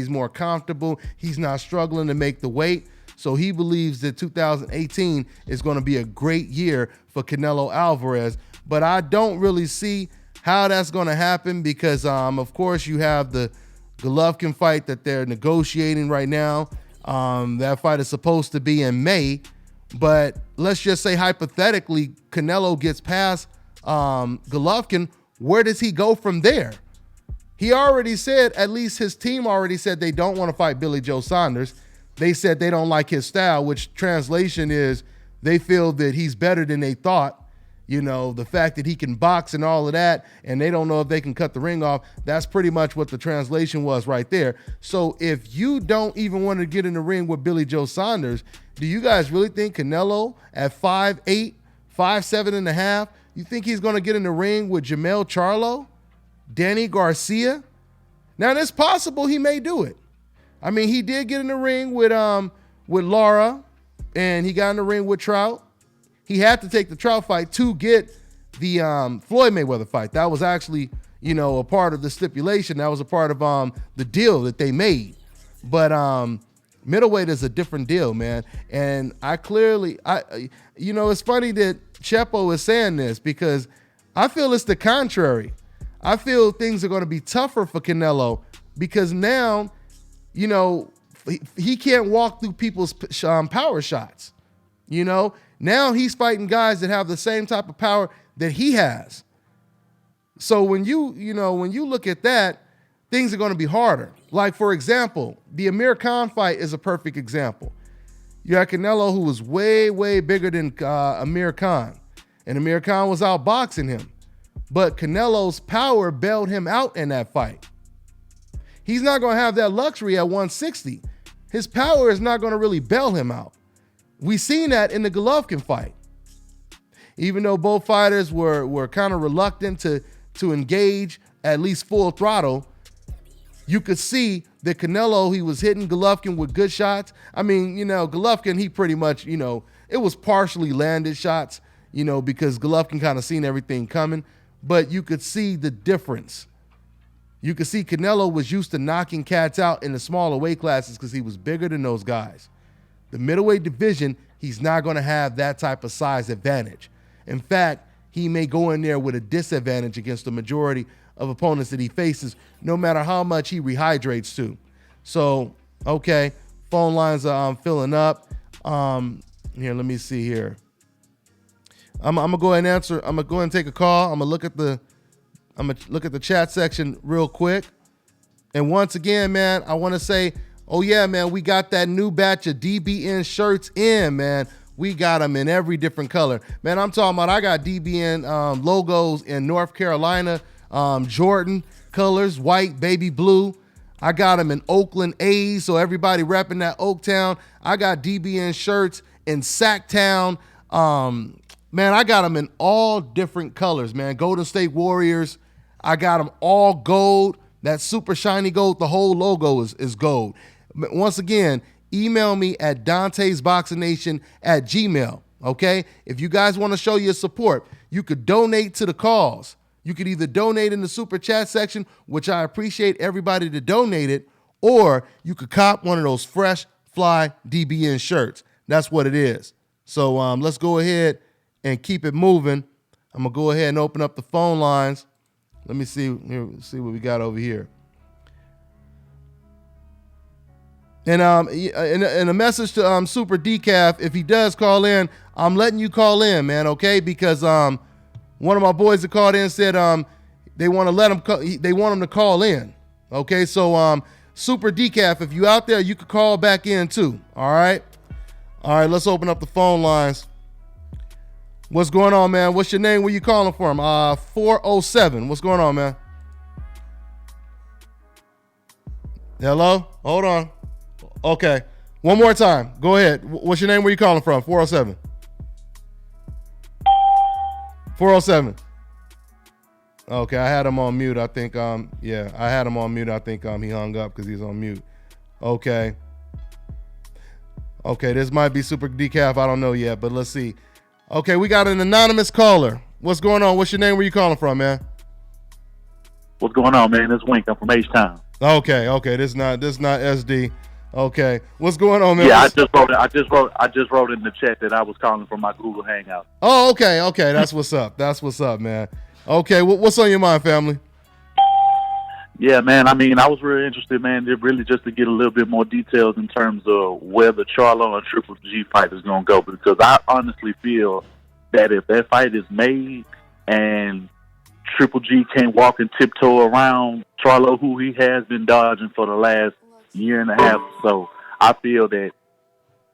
He's more comfortable. He's not struggling to make the weight. So he believes that 2018 is going to be a great year for Canelo Alvarez. But I don't really see how that's going to happen because, of course, you have the Golovkin fight that they're negotiating right now. That fight is supposed to be in May. But let's just say hypothetically, Canelo gets past Golovkin. Where does he go from there? He already said, at least his team already said they don't want to fight Billy Joe Saunders. They said they don't like his style, which translation is they feel that he's better than they thought. You know, the fact that he can box and all of that, and they don't know if they can cut the ring off. That's pretty much what the translation was right there. So if you don't even want to get in the ring with Billy Joe Saunders, do you guys really think Canelo at 5'8", 5'7.5", you think he's going to get in the ring with Jamel Charlo? Danny Garcia? Now, it's possible he may do it. I mean, he did get in the ring with Lara, and he got in the ring with Trout. He had to take the Trout fight to get the Floyd Mayweather fight. That was actually, you know, a part of the stipulation. That was a part of the deal that they made. But middleweight is a different deal, man. And you know, it's funny that Chepo is saying this because I feel it's the contrary. I feel things are going to be tougher for Canelo because now, you know, he can't walk through people's power shots. You know, now he's fighting guys that have the same type of power that he has. So when you look at that, things are going to be harder. Like, for example, the Amir Khan fight is a perfect example. You had Canelo, who was way, way bigger than Amir Khan. And Amir Khan was outboxing him. But Canelo's power bailed him out in that fight. He's not going to have that luxury at 160. His power is not going to really bail him out. We seen that in the Golovkin fight. Even though both fighters were kind of reluctant to engage at least full throttle, you could see that Canelo, he was hitting Golovkin with good shots. I mean, you know, Golovkin, he pretty much, you know, it was partially landed shots, you know, because Golovkin kind of seen everything coming. But you could see the difference. You could see Canelo was used to knocking cats out in the smaller weight classes because he was bigger than those guys. The middleweight division, he's not going to have that type of size advantage. In fact, he may go in there with a disadvantage against the majority of opponents that he faces, no matter how much he rehydrates to. So, okay, phone lines are filling up. Here, let me see here. I'm gonna go ahead and answer. I'm gonna go ahead and take a call. I'm gonna look at the chat section real quick. And once again, man, I want to say, oh yeah, man, we got that new batch of DBN shirts in, man. We got them in every different color, man. I'm talking about I got DBN logos in North Carolina, Jordan colors, white, baby blue. I got them in Oakland A's, so everybody repping that Oaktown. I got DBN shirts in Sacktown. Man, I got them in all different colors, man. Golden State Warriors, I got them all gold. That super shiny gold, the whole logo is gold. Once again, email me at Dante'sBoxingNation@gmail.com, okay? If you guys want to show your support, you could donate to the cause. You could either donate in the super chat section, which I appreciate everybody that donated, or you could cop one of those fresh fly DBN shirts. That's what it is. So let's go ahead and keep it moving. I'm going to go ahead and open up the phone lines. Let me see what we got over here. And a message to Super Decaf, if he does call in, I'm letting you call in, man, okay? Because one of my boys that called in said they want him to call in. Okay, so Super Decaf, if you out there, you could call back in too. All right, let's open up the phone lines. What's going on, man? What's your name? Where you calling from? 407. What's going on, man? Hello? Hold on. Okay. One more time. Go ahead. What's your name? Where you calling from? 407. 407. Okay, I had him on mute. I think, I had him on mute. I think he hung up because he's on mute. Okay, this might be Super Decaf. I don't know yet, but let's see. Okay, we got an anonymous caller. What's going on? What's your name? Where you calling from, man? What's going on, man? It's Wink. I'm from H-Town. Okay. This not SD. Okay. What's going on, man? Yeah, I just wrote in the chat that I was calling from my Google Hangout. Oh, okay. That's what's up. Man. Okay, what's on your mind, family? Yeah, man. I mean, I was really interested, man, really just to get a little bit more details in terms of where the Charlo and Triple G fight is going to go, because I honestly feel that if that fight is made and Triple G can't walk and tiptoe around Charlo, who he has been dodging for the last year and a half or so, I feel that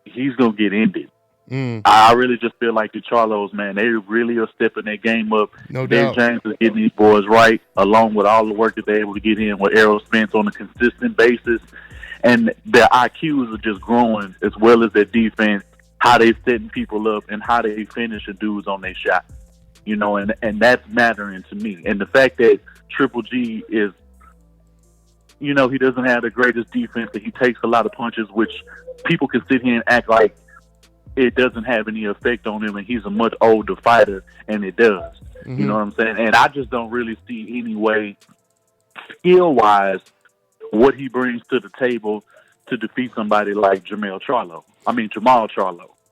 he's going to get ended. I really just feel like the Charlos, man, they really are stepping their game up. No Dave doubt. James is getting these boys right, along with all the work that they're able to get in with Errol Spence on a consistent basis. And their IQs are just growing, as well as their defense, how they're setting people up, and how they finishing dudes on their shot. You know, and that's mattering to me. And the fact that Triple G is, you know, he doesn't have the greatest defense, that he takes a lot of punches, which people can sit here and act like it doesn't have any effect on him, and he's a much older fighter, and it does. You know what I'm saying? And I just don't really see any way, skill-wise, what he brings to the table to defeat somebody like Jamal Charlo.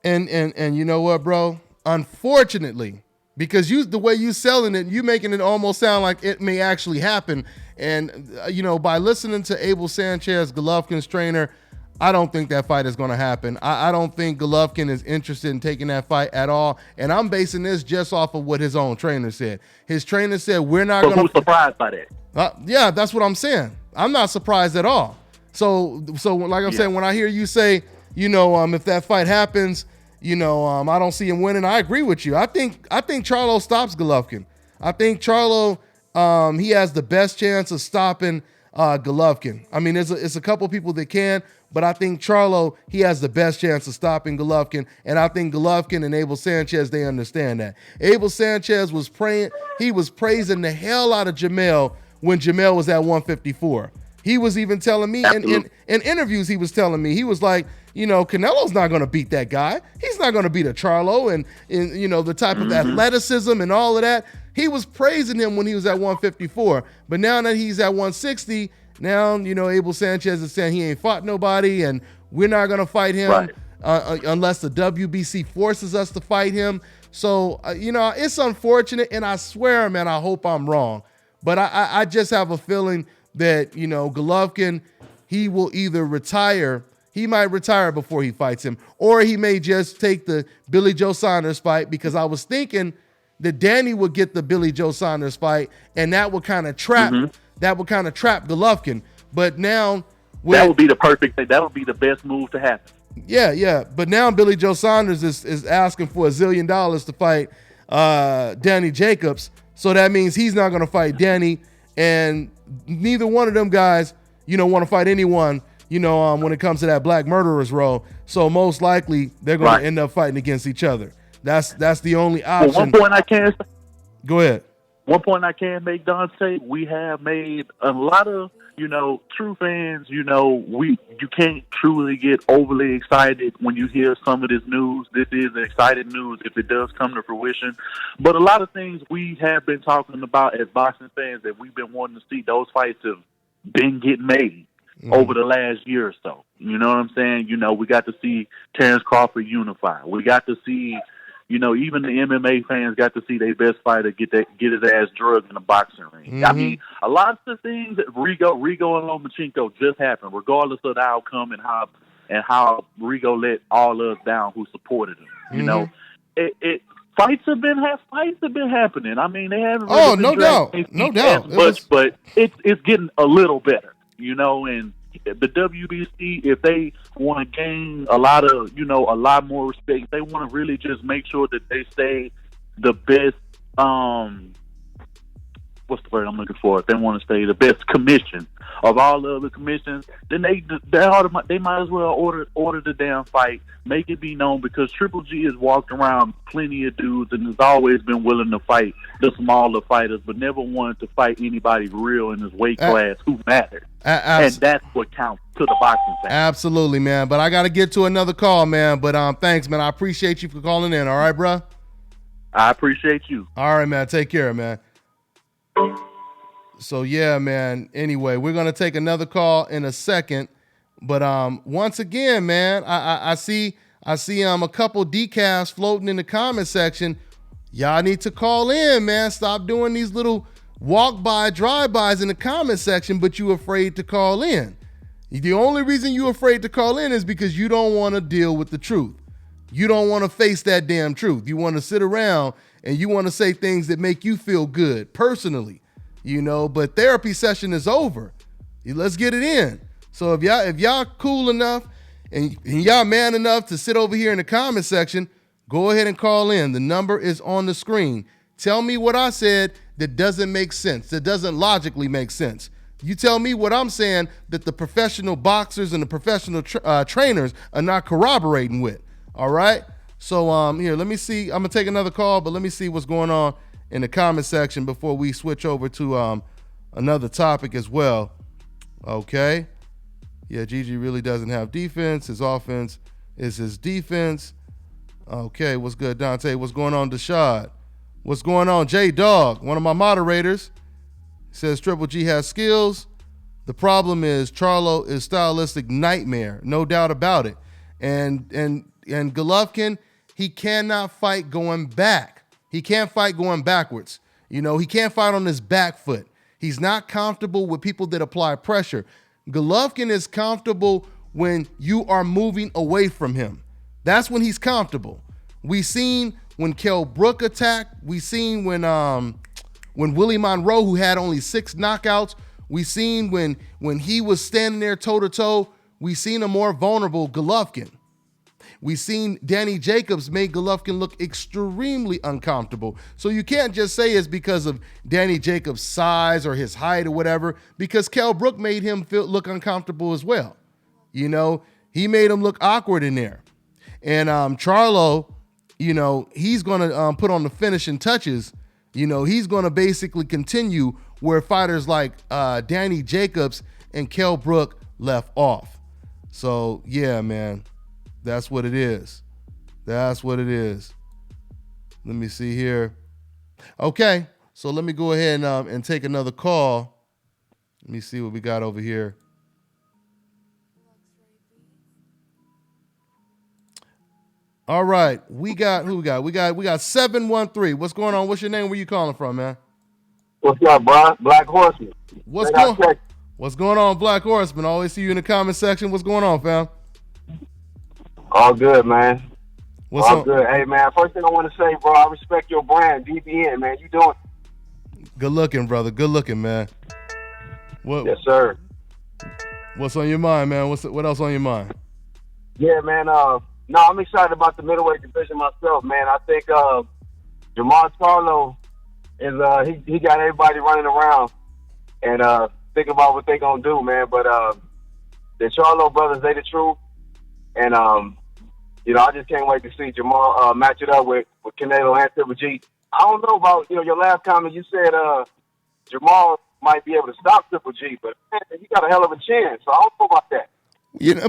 And you know what, bro? Unfortunately, because the way you selling it, you making it almost sound like it may actually happen. And, you know, by listening to Abel Sanchez, Golovkin's trainer, I don't think that fight is going to happen. I don't think Golovkin is interested in taking that fight at all. And I'm basing this just off of what his own trainer said. His trainer said, we're not going to... Who's surprised by that? Yeah, that's what I'm saying. I'm not surprised at all. So like I'm saying, when I hear you say, you know, if that fight happens, you know, I don't see him winning, I agree with you. I think Charlo stops Golovkin. I think Charlo, he has the best chance of stopping Golovkin. I mean, it's a couple people that can, but I think Charlo, he has the best chance of stopping Golovkin, and I think Golovkin and Abel Sanchez, they understand that. Abel Sanchez was praising the hell out of Jamel when Jamel was at 154. He was even telling me in interviews, he was telling me, he was like, you know, Canelo's not going to beat that guy. He's not going to beat a Charlo, and you know, the type of athleticism and all of that. He was praising him when he was at 154, but now that he's at 160, now, you know, Abel Sanchez is saying he ain't fought nobody, and we're not going to fight him unless the WBC forces us to fight him. So, you know, it's unfortunate, and I swear, man, I hope I'm wrong. But I just have a feeling that, you know, Golovkin, he will either retire, he might retire before he fights him, or he may just take the Billy Joe Saunders fight, because I was thinking that Danny would get the Billy Joe Saunders fight, and that would kind of trap Golovkin. But now that would be the perfect thing. That would be the best move to happen. Yeah. But now Billy Joe Saunders is asking for $1 zillion to fight Danny Jacobs. So that means he's not going to fight Danny, and neither one of them guys, you know, want to fight anyone, you know, when it comes to that black murderers role. So most likely they're going to end up fighting against each other. That's the only option. Well, one point I can go ahead. One point I can make, Dante, we have made a lot of, you know, true fans, you know, you can't truly get overly excited when you hear some of this news. This is exciting news if it does come to fruition. But a lot of things we have been talking about as boxing fans that we've been wanting to see, those fights have been getting made over the last year or so. You know what I'm saying? You know, we got to see Terrence Crawford unify. We got to see, you know, even the MMA fans got to see their best fighter get his ass drugged in a boxing ring. I mean, a lot of the things that Rigo and Lomachenko just happened, regardless of the outcome and how Rigo let all us down who supported him. You know, fights have been happening. I mean, they haven't. Really no doubt. But it's getting a little better. You know, and the WBC, if they want to gain a lot more respect, they want to really just make sure that they stay the best. What's the word I'm looking for? If they want to stay the best commission of all the other commissions, then they might as well order the damn fight, make it be known, because Triple G has walked around plenty of dudes and has always been willing to fight the smaller fighters, but never wanted to fight anybody real in his weight class who mattered. And that's what counts to the boxing fan. Absolutely, man. But I got to get to another call, man. But thanks, man. I appreciate you for calling in. All right, bro? I appreciate you. All right, man. Take care, man. So yeah, man. Anyway, we're gonna take another call in a second, but once again, man, I see a couple decals floating in the comment section. Y'all need to call in, man. Stop doing these little walk by, drive bys in the comment section, but you afraid to call in. The only reason you afraid to call in is because you don't want to deal with the truth. You don't want to face that damn truth. You want to sit around and you want to say things that make you feel good personally, but therapy session is over. Let's get it in. So if y'all cool enough and y'all man enough to sit over here in the comment section, go ahead and call in. The number is on the screen. Tell me what I said that doesn't make sense, that doesn't logically make sense. You tell me what I'm saying that the professional boxers and the professional trainers are not corroborating with. All right? So here, let me see. I'm going to take another call, but let me see what's going on in the comment section before we switch over to another topic as well. Okay? Yeah, Gigi really doesn't have defense. His offense is his defense. Okay, what's good, Dante? What's going on, Dashad? What's going on, J-Dog, one of my moderators? Says Triple G has skills. The problem is Charlo is stylistic nightmare, no doubt about it. And Golovkin, he cannot fight going back. He can't fight going backwards. He can't fight on his back foot. He's not comfortable with people that apply pressure. Golovkin is comfortable when you are moving away from him. That's when he's comfortable. We seen when Kell Brook attacked. We seen when Willie Monroe, who had only 6 knockouts, we seen when he was standing there toe-to-toe, we seen a more vulnerable Golovkin. We seen Danny Jacobs make Golovkin look extremely uncomfortable. So you can't just say it's because of Danny Jacobs' size or his height or whatever, because Kell Brook made him look uncomfortable as well. He made him look awkward in there. And Charlo, he's going to put on the finishing touches. He's going to basically continue where fighters like Danny Jacobs and Kell Brook left off. So, yeah, man, that's what it is. That's what it is. Let me see here. Okay, so let me go ahead and take another call. Let me see what we got over here. All right, who we got? We got 713. What's going on? What's your name? Where you calling from, man? What's up, bro? Black Horseman. What's going on, Black Horseman? Always see you in the comment section. What's going on, fam? All good, man. What's all up? Good. Hey, man, first thing I want to say, bro, I respect your brand, DBN, man. You doing? Good looking, brother. Good looking, man. Yes, sir. What's on your mind, man? What else on your mind? Yeah, man. No, I'm excited about the middleweight division myself, man. I think Jamal Charlo is he got everybody running around and thinking about what they gonna do, man. But the Charlo brothers, they the truth, and I just can't wait to see Jamal match it up with Canelo and Triple G. I don't know about your last comment. You said Jamal might be able to stop Triple G, but man, he got a hell of a chin, so I don't know about that.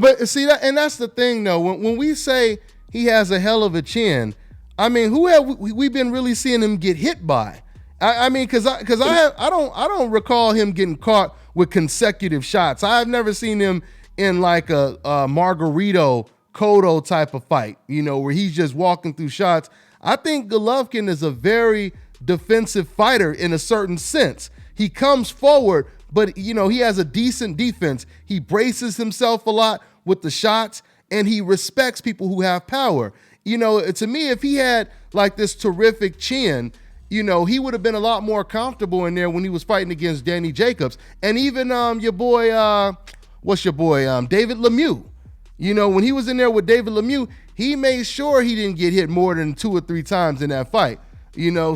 But see that, and that's the thing, though. When we say he has a hell of a chin, I mean, who have we been really seeing him get hit by? I mean, because I don't recall him getting caught with consecutive shots. I've never seen him in like a Margarito Cotto type of fight, where he's just walking through shots. I think Golovkin is a very defensive fighter in a certain sense. He comes forward, but he has a decent defense. He braces himself a lot with the shots, and he respects people who have power. To me, if he had like this terrific chin, he would have been a lot more comfortable in there when he was fighting against Danny Jacobs. And even your boy, David Lemieux. When he was in there with David Lemieux, he made sure he didn't get hit more than 2 or 3 times in that fight.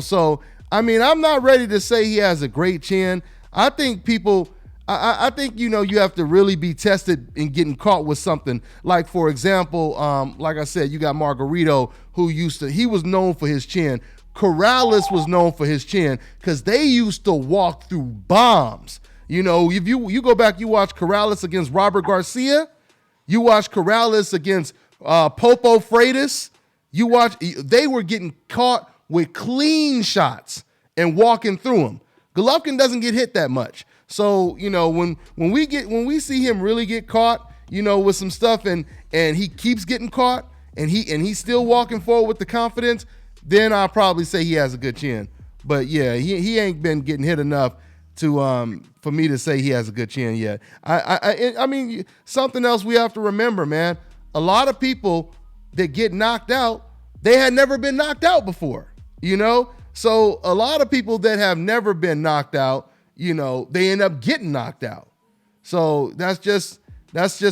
So, I mean, I'm not ready to say he has a great chin. I think you have to really be tested in getting caught with something. Like, for example, like I said, you got Margarito, who he was known for his chin. Corrales was known for his chin because they used to walk through bombs. If you go back, you watch Corrales against Robert Garcia, you watch Corrales against Popo Freitas, they were getting caught with clean shots and walking through them. Golovkin doesn't get hit that much. So, when we see him really get caught, with some stuff and he keeps getting caught and he's still walking forward with the confidence, then I'll probably say he has a good chin. But yeah, he ain't been getting hit enough to for me to say he has a good chin yet. I mean, something else we have to remember, man. A lot of people that get knocked out, they had never been knocked out before, So a lot of people that have never been knocked out, they end up getting knocked out. So that's just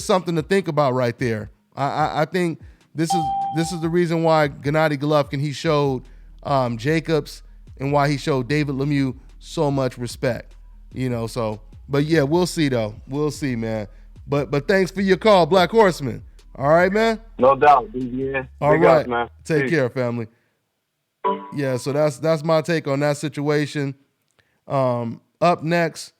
something to think about right there. I think this is the reason why Gennady Golovkin, he showed Jacobs and why he showed David Lemieux so much respect, So, but yeah, we'll see though. We'll see, man. But thanks for your call, Black Horseman. All right, man. No doubt, yeah. All Big right, ups, man. Take Peace. care, family. Yeah, so that's my take on that situation. Up next,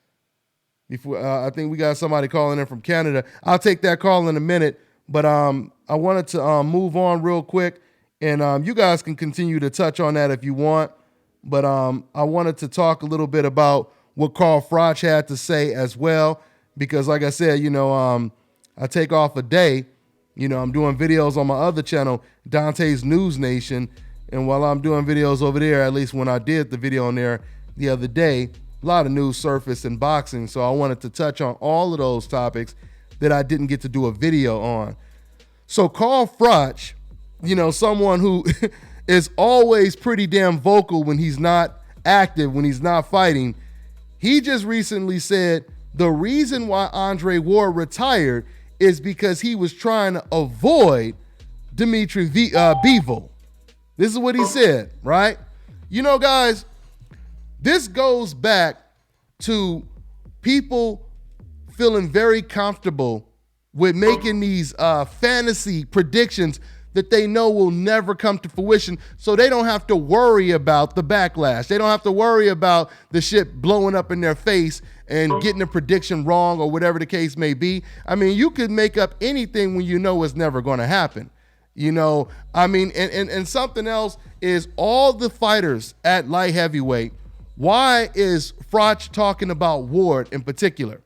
before I think we got somebody calling in from Canada. I'll take that call in a minute, but I wanted to move on real quick, and you guys can continue to touch on that if you want. But I wanted to talk a little bit about what Carl Froch had to say as well, because like I said, I take off a day. I'm doing videos on my other channel, Dante's News Nation. And while I'm doing videos over there, at least when I did the video on there the other day, a lot of news surfaced in boxing. So I wanted to touch on all of those topics that I didn't get to do a video on. So Carl Froch, someone who is always pretty damn vocal when he's not active, when he's not fighting, he just recently said the reason why Andre Ward retired is because he was trying to avoid Dimitri Bivol. This is what he said, right? Guys, this goes back to people feeling very comfortable with making these fantasy predictions that they know will never come to fruition, so they don't have to worry about the backlash. They don't have to worry about the shit blowing up in their face and getting a prediction wrong or whatever the case may be. I mean, you could make up anything when you know it's never going to happen. And something else is all the fighters at light heavyweight. Why is Froch talking about Ward in particular?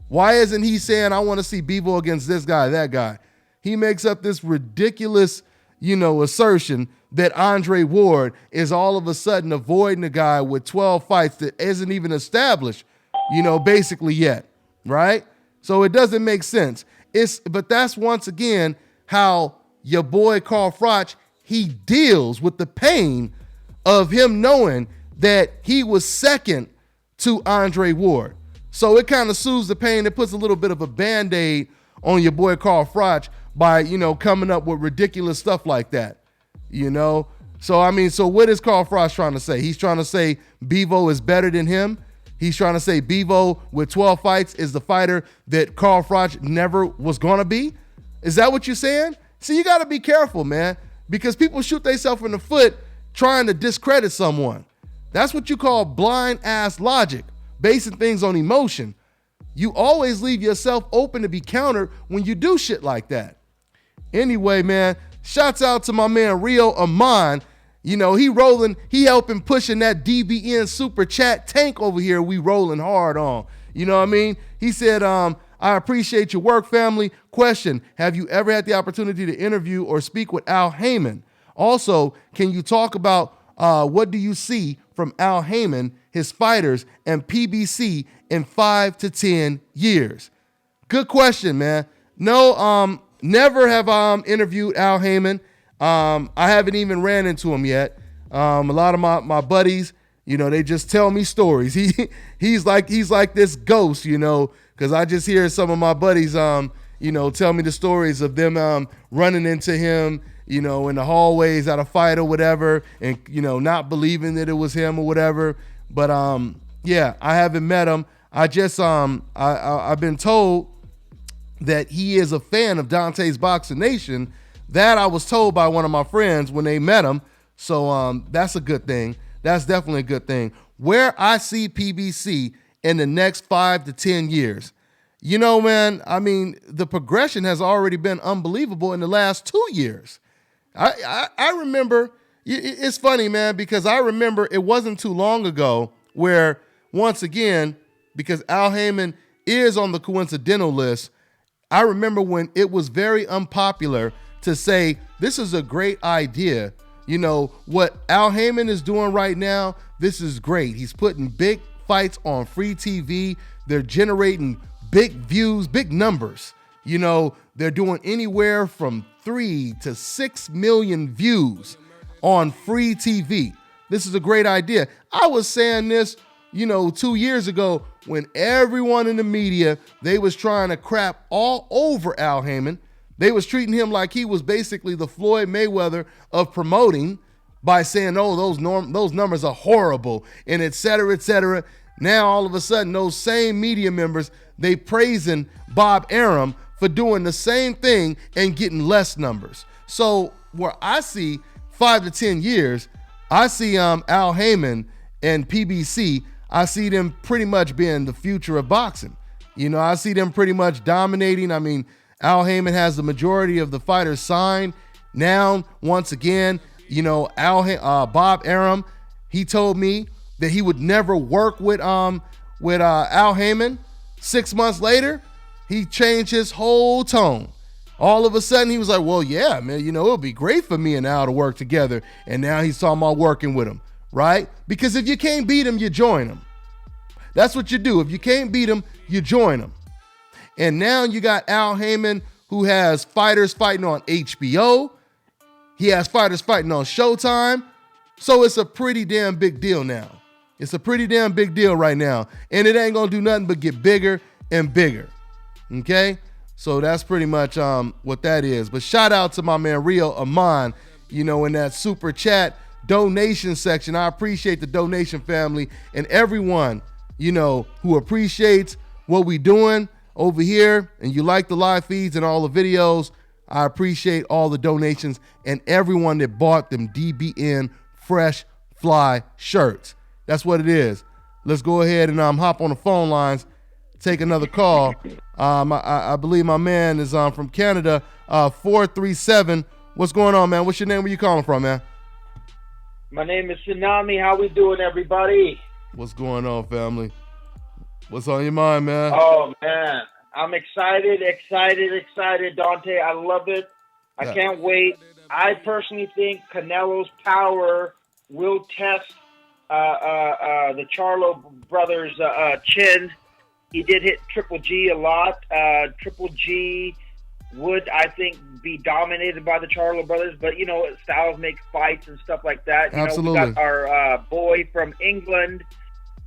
Why isn't he saying, I want to see Bivol against this guy, that guy? He makes up this ridiculous, assertion that Andre Ward is all of a sudden avoiding a guy with 12 fights that isn't even established, basically yet, right? So it doesn't make sense. But that's once again how your boy Carl Froch, he deals with the pain of him knowing that he was second to Andre Ward. So it kind of soothes the pain. It puts a little bit of a Band-Aid on your boy Carl Froch by, coming up with ridiculous stuff like that, So what is Carl Froch trying to say? He's trying to say Bivol is better than him. He's trying to say Bivol with 12 fights is the fighter that Carl Froch never was going to be. Is that what you're saying? See, you got to be careful, man, because people shoot themselves in the foot trying to discredit someone. That's what you call blind ass logic, basing things on emotion. You always leave yourself open to be countered when you do shit like that. Anyway, man, shouts out to my man Rio Amon. He helping pushing that DBN super chat tank over here. We rolling hard on. You know what I mean? He said, I appreciate your work, family. Question, have you ever had the opportunity to interview or speak with Al Heyman? Also, can you talk about what do you see from Al Heyman, his fighters, and PBC in 5 to 10 years? Good question, man. No, never have interviewed Al Heyman. I haven't even ran into him yet. A lot of my buddies, they just tell me stories. He's like this ghost, because I just hear some of my buddies, tell me the stories of them running into him, in the hallways at a fight or whatever, and not believing that it was him or whatever. But yeah, I haven't met him. I just I've been told that he is a fan of Dante's Boxing Nation. That I was told by one of my friends when they met him. So that's a good thing. That's definitely a good thing. Where I see PBC in the next 5 to 10 years, man, I mean, the progression has already been unbelievable in the last 2 years. I remember, it's funny, man, because I remember it wasn't too long ago where once again, because Al Heyman is on the coincidental list, I remember when it was very unpopular to say, this is a great idea. You know, what Al Heyman is doing right now, this is great. He's putting big fights on free TV. They're generating big views, big numbers. You know, they're doing anywhere from 3 to 6 million views on free TV. This is a great idea. I was saying this, 2 years ago when everyone in the media, they was trying to crap all over Al Heyman. They was treating him like he was basically the Floyd Mayweather of promoting by saying, oh, those numbers are horrible, and et cetera, et cetera. Now, all of a sudden, those same media members, they praising Bob Arum for doing the same thing and getting less numbers. So where I see 5 to 10 years, I see Al Heyman and PBC, I see them pretty much being the future of boxing. I see them pretty much dominating. I mean, Al Heyman has the majority of the fighters signed. Now, once again, Bob Arum, he told me that he would never work with Al Heyman. 6 months later, he changed his whole tone. All of a sudden, he was like, well, yeah, man, it'll be great for me and Al to work together. And now he's talking about working with him, right? Because if you can't beat him, you join him. That's what you do. If you can't beat him, you join him. And now you got Al Heyman, who has fighters fighting on HBO. He has fighters fighting on Showtime. So it's a pretty damn big deal now. It's a pretty damn big deal right now. And it ain't going to do nothing but get bigger and bigger. Okay? So that's pretty much what that is. But shout out to my man Rio Amon, in that super chat donation section. I appreciate the donation family and everyone, who appreciates what we doing over here, and you like the live feeds and all the videos. I appreciate all the donations and everyone that bought them DBN Fresh Fly shirts. That's what it is. Let's go ahead and hop on the phone lines, take another call. I believe my man is from Canada, 437. What's going on, man? What's your name? Where you calling from, man? My name is Tsunami. How we doing, everybody? What's going on, family? What's on your mind, man? Oh, man. I'm excited, Dante. I love it. I can't wait. I personally think Canelo's power will test the Charlo brothers' chin. He did hit Triple G a lot. Triple G would, I think, be dominated by the Charlo brothers, but, styles make fights and stuff like that. Absolutely. We got our boy from England,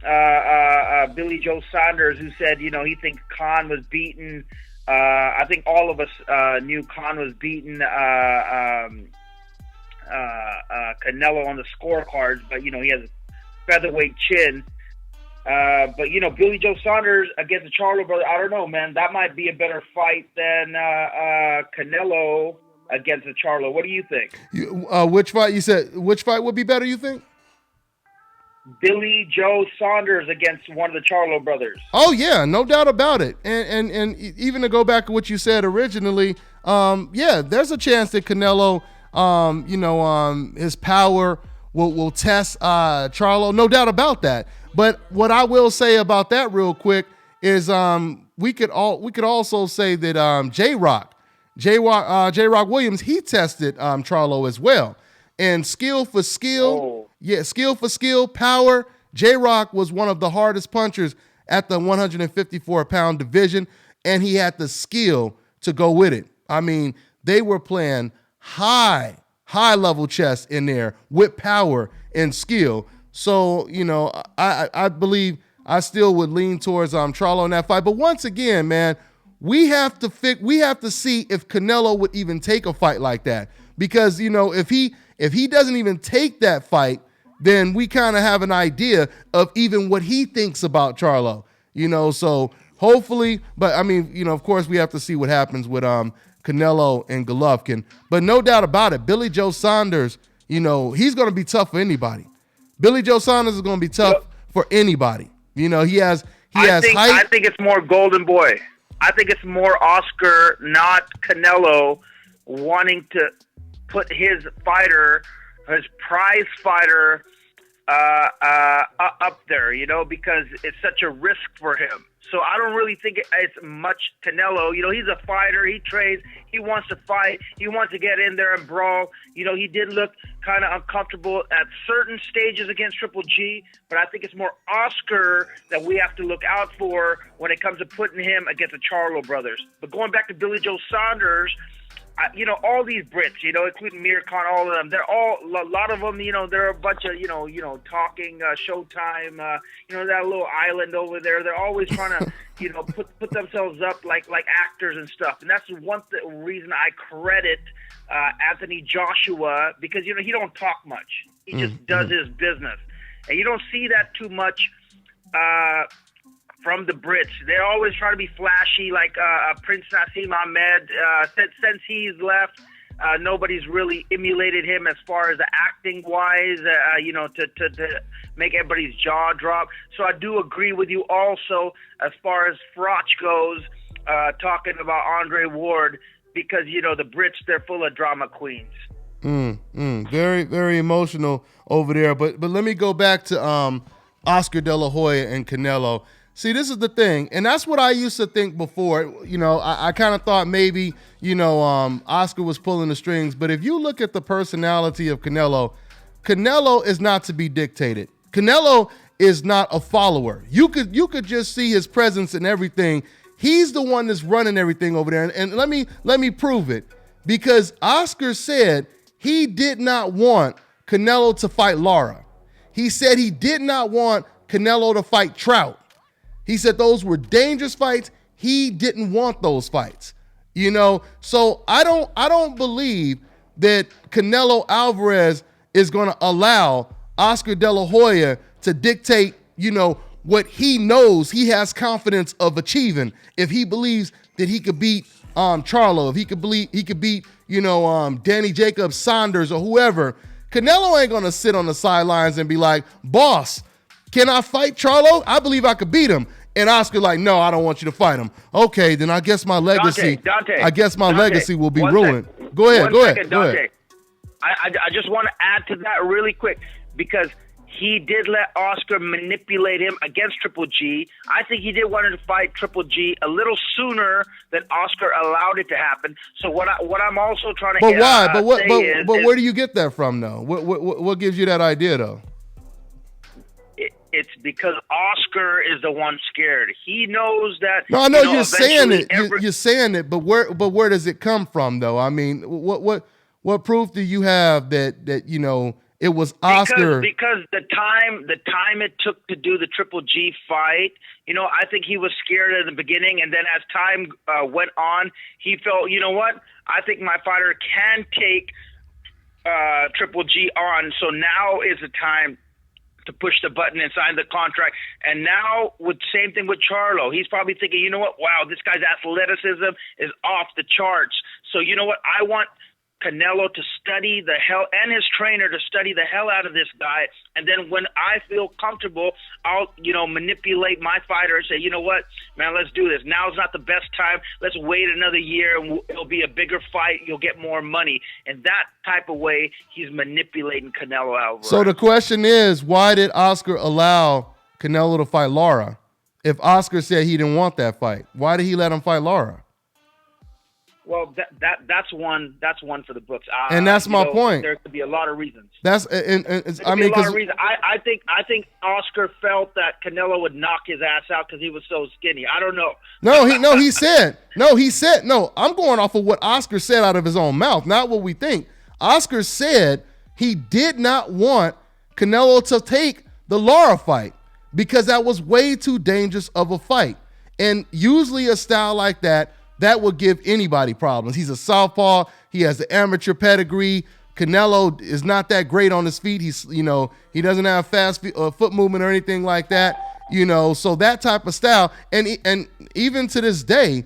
Billy Joe Saunders, who said, he thinks Khan was beaten. I think all of us knew Khan was beaten Canelo on the scorecards, but, he has a featherweight chin. But, Billy Joe Saunders against the Charlo brother, I don't know, man. That might be a better fight than Canelo against the Charlo. What do you think? Which fight would be better, you think? Billy Joe Saunders against one of the Charlo brothers. Oh yeah, no doubt about it. And even to go back to what you said originally, there's a chance that Canelo, his power will test Charlo. No doubt about that. But what I will say about that real quick is we could also say that J-Rock Williams, he tested Charlo as well. And skill for skill, power, J-Rock was one of the hardest punchers at the 154-pound division, and he had the skill to go with it. I mean, they were playing high-level chess in there with power and skill. So, I believe I still would lean towards Charlo in that fight. But once again, man, we have to see if Canelo would even take a fight like that. Because, if he doesn't even take that fight, then we kind of have an idea of even what he thinks about Charlo. So hopefully, but I mean, of course we have to see what happens with Canelo and Golovkin. But no doubt about it, Billy Joe Saunders, he's going to be tough for anybody. Billy Joe Saunders is going to be tough for anybody. He has height. I think it's more Golden Boy. I think it's more Oscar, not Canelo, wanting to put his prize fighter, up there, because it's such a risk for him. So I don't really think it's much Canelo. He's a fighter. He trains. He wants to fight. He wants to get in there and brawl. He did look kind of uncomfortable at certain stages against Triple G, but I think it's more Oscar that we have to look out for when it comes to putting him against the Charlo brothers. But going back to Billy Joe Saunders, all these Brits, including Mir Khan, all of them, they're all, a lot of them, they're a bunch of, talking Showtime, that little island over there. They're always trying to, put themselves up like actors and stuff. And that's one reason I credit Anthony Joshua, because, he don't talk much. He just does his business. And you don't see that too much from the Brits. They're always trying to be flashy, like Prince Nassim Ahmed. Since he's left, nobody's really emulated him as far as the acting-wise, to make everybody's jaw drop. So I do agree with you also as far as Froch goes, talking about Andre Ward, because, the Brits, they're full of drama queens. Very, very emotional over there. But let me go back to Oscar De La Hoya and Canelo. See, this is the thing, and that's what I used to think before. I kind of thought maybe, Oscar was pulling the strings. But if you look at the personality of Canelo, Canelo is not to be dictated. Canelo is not a follower. You could just see his presence and everything. He's the one that's running everything over there. And let me prove it. Because Oscar said he did not want Canelo to fight Lara. He said he did not want Canelo to fight Trout. He said those were dangerous fights. He didn't want those fights. So I don't believe that Canelo Alvarez is going to allow Oscar De La Hoya to dictate, what he knows he has confidence of achieving. If he believes that he could beat Charlo, if he could beat Danny Jacobs, Saunders, or whoever, Canelo ain't going to sit on the sidelines and be like, boss, can I fight Charlo? I believe I could beat him. And Oscar like, no, I don't want you to fight him. Okay, then I guess my legacy, legacy will be ruined. Go ahead. I just want to add to that really quick, because he did let Oscar manipulate him against Triple G. I think he did want to fight Triple G a little sooner than Oscar allowed it to happen. So what I'm also trying to But why? But where do you get that from, though? What gives you that idea, though? It's because Oscar is the one scared. He knows that. No, I know you're saying it. You're saying it, but where does it come from, though? I mean, what proof do you have that it was Oscar? Because the time it took to do the Triple G fight, I think he was scared at the beginning, and then as time went on, he felt, I think my fighter can take Triple G on. So now is the time to push the button and sign the contract. And now with same thing with Charlo, he's probably thinking, wow, this guy's athleticism is off the charts. So I want Canelo to study the hell, and his trainer to study the hell out of this guy. And then when I feel comfortable, I'll, manipulate my fighter and say, man, let's do this. Now's not the best time. Let's wait another year and it'll be a bigger fight. You'll get more money. And that type of way, he's manipulating Canelo Alvarez. So the question is, why did Oscar allow Canelo to fight Lara? If Oscar said he didn't want that fight, why did he let him fight Lara? Well, that's one for the books. And that's my point. There could be a lot of reasons. That's a lot of reasons. I think Oscar felt that Canelo would knock his ass out because he was so skinny. I don't know. He said, I'm going off of what Oscar said out of his own mouth, not what we think. Oscar said he did not want Canelo to take the Lara fight because that was way too dangerous of a fight. And usually a style like that would give anybody problems. He's a southpaw. He has the amateur pedigree. Canelo is not that great on his feet. He's, he doesn't have fast foot movement or anything like that. So that type of style. And even to this day,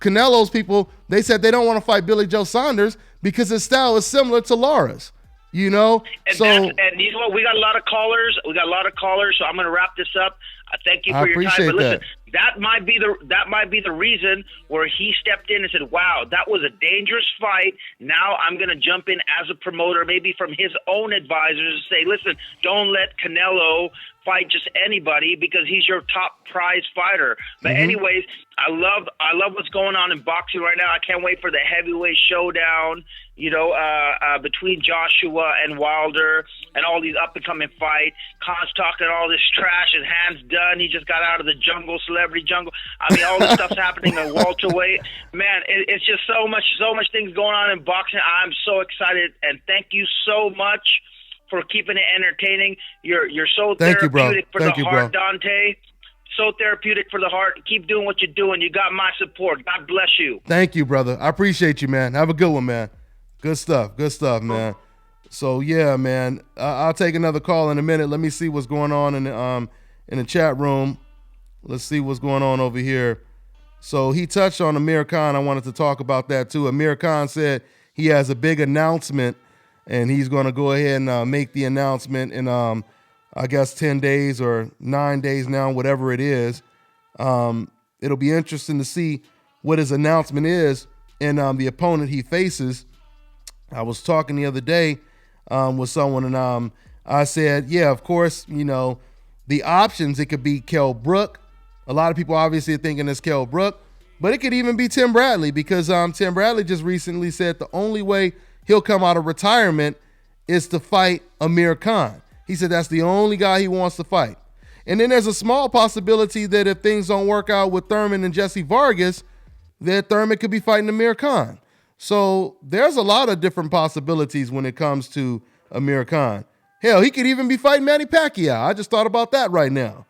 Canelo's people, they said they don't want to fight Billy Joe Saunders because his style is similar to Lara's. And you know what? We got a lot of callers. So I'm going to wrap this up. Thank you for your time. But listen, that might be the reason where he stepped in and said, wow, that was a dangerous fight. Now I'm going to jump in as a promoter, maybe from his own advisors, and say, listen, don't let Canelo fight just anybody because he's your top prize fighter. But anyways, I love what's going on in boxing right now. I can't wait for the heavyweight showdown, between Joshua and Wilder and all these up-and-coming fights. Khan's talking all this trash. His hand's done. He just got out of the jungle, celebrity jungle. I mean, all this stuff's happening in welterweight. Man, it's just so much things going on in boxing. I'm so excited, and thank you so much for keeping it entertaining. You're so therapeutic for the heart, Dante. So therapeutic for the heart. Keep doing what you're doing. You got my support. God bless you. Thank you, brother. I appreciate you, man. Have a good one, man. Good stuff, man. So yeah, man. I'll take another call in a minute. Let me see what's going on in the chat room. Let's see what's going on over here. So he touched on Amir Khan. I wanted to talk about that too. Amir Khan said he has a big announcement, and he's going to go ahead and make the announcement in, I guess, 10 days or 9 days now, whatever it is. It'll be interesting to see what his announcement is and the opponent he faces. I was talking the other day with someone, and I said, yeah, of course, the options, it could be Kell Brook. A lot of people obviously are thinking it's Kell Brook, but it could even be Tim Bradley, because Tim Bradley just recently said the only way he'll come out of retirement is to fight Amir Khan. He said that's the only guy he wants to fight. And then there's a small possibility that if things don't work out with Thurman and Jesse Vargas, that Thurman could be fighting Amir Khan. So there's a lot of different possibilities when it comes to Amir Khan. Hell, he could even be fighting Manny Pacquiao. I just thought about that right now,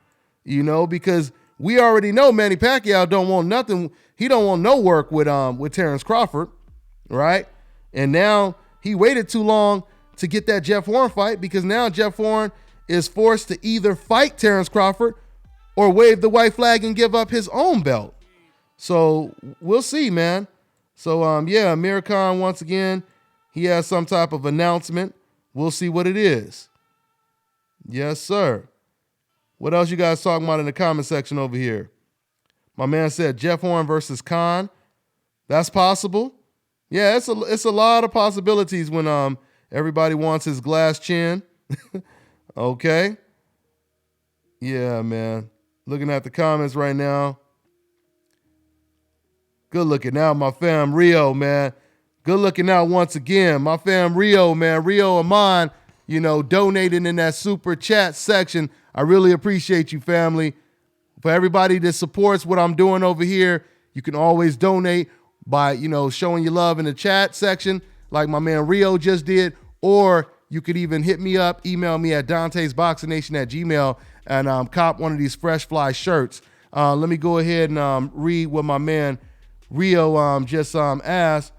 because we already know Manny Pacquiao don't want nothing. He don't want no work with Terrence Crawford, right? And now he waited too long to get that Jeff Horn fight, because now Jeff Horn is forced to either fight Terrence Crawford or wave the white flag and give up his own belt. So we'll see, man. So, Amir Khan, once again, he has some type of announcement. We'll see what it is. Yes, sir. What else you guys talking about in the comment section over here? My man said Jeff Horn versus Khan. That's possible. Yeah, it's a lot of possibilities when everybody wants his glass chin. Okay. Yeah, man. Looking at the comments right now. Good looking out, my fam Rio, man. Good looking out once again. My fam Rio, man. Rio Amon, donating in that super chat section. I really appreciate you, family. For everybody that supports what I'm doing over here, you can always donate by, showing your love in the chat section like my man Rio just did, or you could even hit me up, email me at Dante'sBoxingNation@gmail.com and cop one of these Fresh Fly shirts. Let me go ahead and read what my man Rio just asked.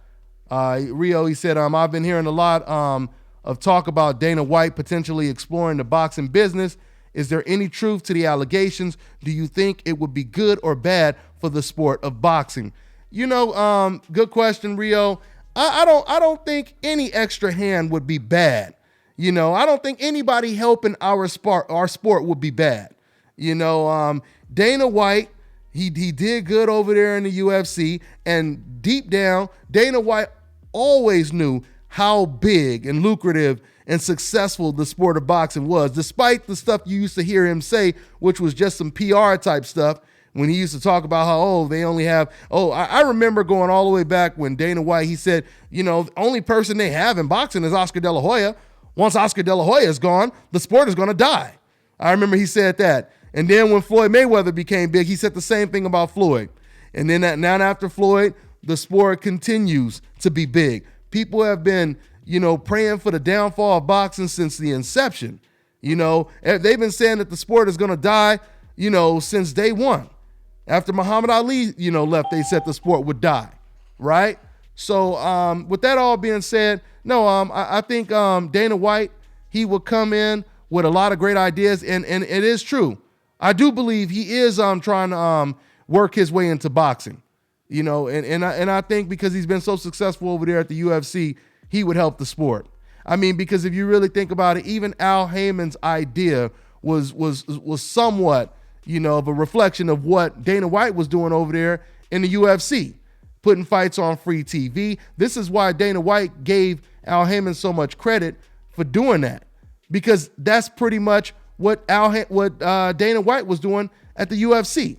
Rio, he said, I've been hearing a lot of talk about Dana White potentially exploring the boxing business. Is there any truth to the allegations? Do you think it would be good or bad for the sport of boxing? Good question, Rio. I don't think any extra hand would be bad. I don't think anybody helping our sport would be bad. Dana White, he did good over there in the UFC, and deep down, Dana White always knew how big and lucrative and successful the sport of boxing was, despite the stuff you used to hear him say, which was just some PR type stuff, when he used to talk about how, they only have, I remember going all the way back when Dana White, he said, the only person they have in boxing is Oscar De La Hoya. Once Oscar De La Hoya is gone, the sport is going to die. I remember he said that. And then when Floyd Mayweather became big, he said the same thing about Floyd. And then now after Floyd, the sport continues to be big. People have been, praying for the downfall of boxing since the inception. They've been saying that the sport is going to die, since day one. After Muhammad Ali, left, they said the sport would die, right? So with that all being said, no, I think Dana White, he will come in with a lot of great ideas, and it is true. I do believe he is trying to work his way into boxing, and I think because he's been so successful over there at the UFC, he would help the sport. I mean, because if you really think about it, even Al Heyman's idea was somewhat, of a reflection of what Dana White was doing over there in the UFC, putting fights on free TV. This is why Dana White gave Al Heyman so much credit for doing that, because that's pretty much what Dana White was doing at the UFC.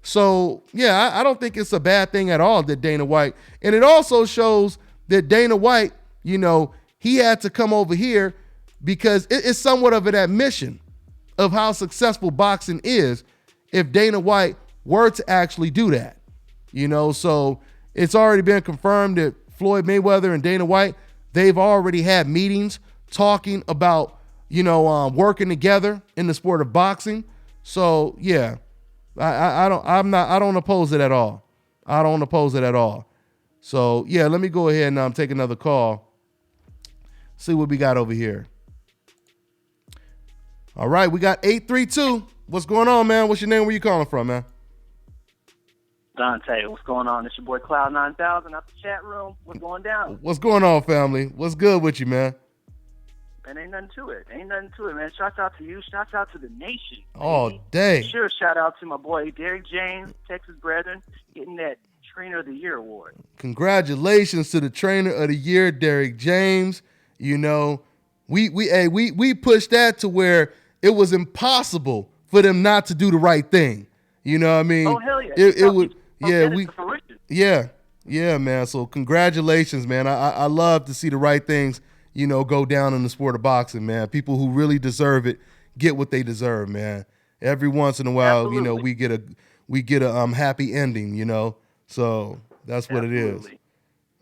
So, yeah, I don't think it's a bad thing at all that Dana White, and it also shows that Dana White, he had to come over here because it's somewhat of an admission of how successful boxing is if Dana White were to actually do that. So it's already been confirmed that Floyd Mayweather and Dana White, they've already had meetings talking about, working together in the sport of boxing. So, yeah. I don't oppose it at all. I don't oppose it at all. So yeah, let me go ahead and take another call. See what we got over here. All right, we got 832. What's going on, man? What's your name? Where you calling from, man? Dante, what's going on? It's your boy Cloud 9000 out the chat room. What's going down? What's going on, family? What's good with you, man? Man, ain't nothing to it. Man. Shouts out to you. Shouts out to the nation. All day. Sure, shout out to my boy Derek James, Texas brethren, getting that Trainer of the Year award. Congratulations to the Trainer of the Year, Derek James. We pushed that to where it was impossible for them not to do the right thing. You know what I mean? Oh, hell yeah. It would, yeah, man. So congratulations, man. I love to see the right things, go down in the sport of boxing, man. People who really deserve it get what they deserve, man. Every once in a while, Absolutely. we get a happy ending, So that's what it is.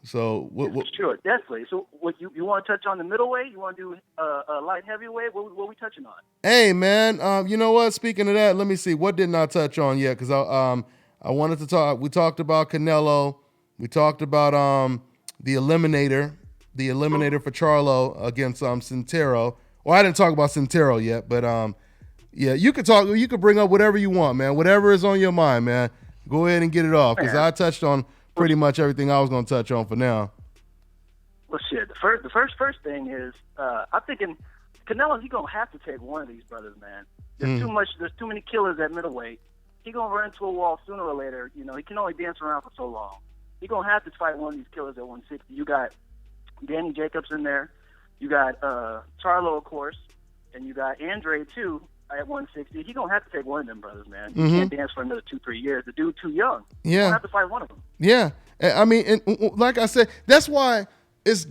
So sure, definitely. So what you want to touch on the middleweight? You want to do a light heavyweight? What we touching on? Hey, man. You know what? Speaking of that, let me see. What didn't I touch on yet? Because I wanted to talk. We talked about Canelo. We talked about the Eliminator for Charlo against Centero. Well, I didn't talk about Centero yet, but yeah, you could talk. You could bring up whatever you want, man. Whatever is on your mind, man. Go ahead and get it off, because I touched on pretty much everything I was going to touch on for now. Well, shit. The first thing is, I'm thinking Canelo. He's gonna have to take one of these brothers, man. There's too much. There's too many killers at middleweight. He's gonna run into a wall sooner or later. He can only dance around for so long. He's gonna have to fight one of these killers at 160. You got Danny Jacobs in there. You got Charlo, of course, and you got Andre too at 160. He's gonna have to take one of them brothers, man. He can't dance for another 2-3 years. The dude's too young. Yeah, he's gonna have to fight one of them. Yeah, I mean, and like I said, that's why it's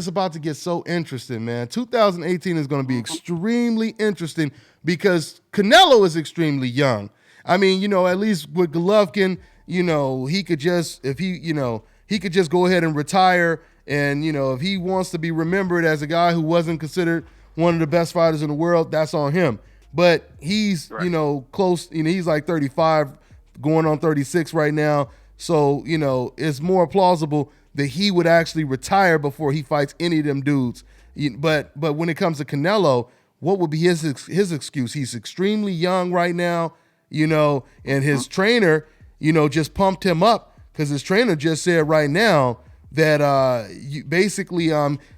about to get so interesting, man. 2018 is going to be extremely interesting because Canelo is extremely young. I mean, at least with Golovkin, he could just, he could just go ahead and retire. And, if he wants to be remembered as a guy who wasn't considered one of the best fighters in the world, that's on him. But he's, close, he's like 35, going on 36 right now. So, it's more plausible that he would actually retire before he fights any of them dudes. But when it comes to Canelo, what would be his excuse? He's extremely young right now, and his trainer, just pumped him up because his trainer just said right now that basically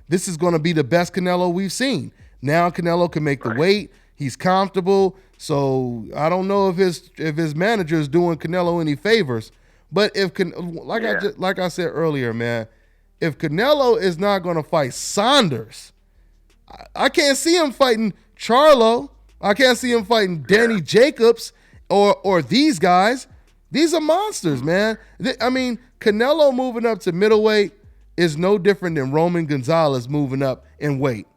this is going to be the best Canelo we've seen. Now Canelo can make the weight. He's comfortable. So I don't know if his manager is doing Canelo any favors. But like I said earlier, man, if Canelo is not going to fight Saunders, I can't see him fighting Charlo. I can't see him fighting Danny Jacobs or these guys. These are monsters, man. I mean, Canelo moving up to middleweight is no different than Roman Gonzalez moving up in weight.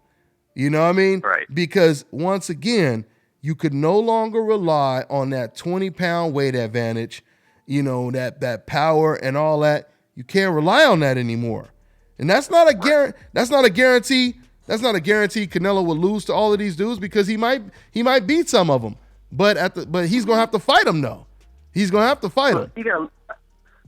You know what I mean? Right. Because once again, you could no longer rely on that 20-pound weight advantage. That power and all that. You can't rely on that anymore. And that's not a guarantee. That's not a guarantee Canelo will lose to all of these dudes, because he might beat some of them. But he's gonna have to fight them though. He's gonna have to fight them.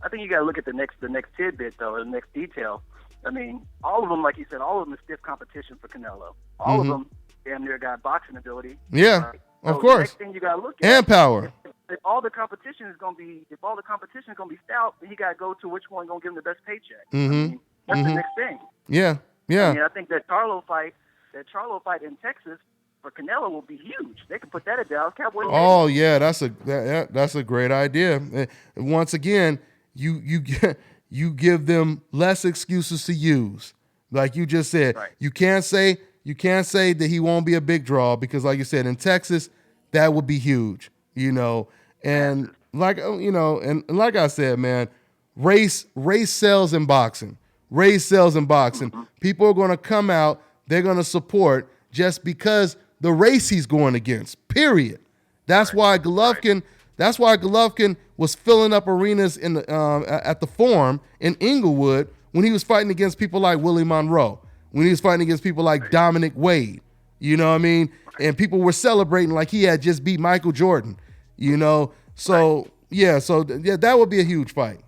I think you gotta look at the next tidbit though, or the next detail. I mean, all of them, like you said, all of them is stiff competition for Canelo. All of them damn near got boxing ability. Yeah, so of course. The next thing you gotta look at, and power. If all the competition is gonna be stout, then he gotta go to which one gonna give him the best paycheck. I mean, that's the next thing. Yeah. I mean, I think that Charlo fight in Texas, for Canelo will be huge. They can put that at Dallas Cowboys. Oh yeah, that's a great idea. Once again, you give them less excuses to use. Like you just said, Right. you can't say that he won't be a big draw because, like you said, in Texas, that would be huge. And like like I said, man, race sells in boxing. Race sells in boxing. Mm-hmm. People are going to come out. They're going to support just because the race he's going against. Period. That's why Golovkin. That's why Golovkin was filling up arenas in the, at the Forum in Inglewood when he was fighting against people like Willie Monroe. When he was fighting against people like Dominic Wade. You know what I mean? And people were celebrating like he had just beat Michael Jordan. So that would be a huge fight.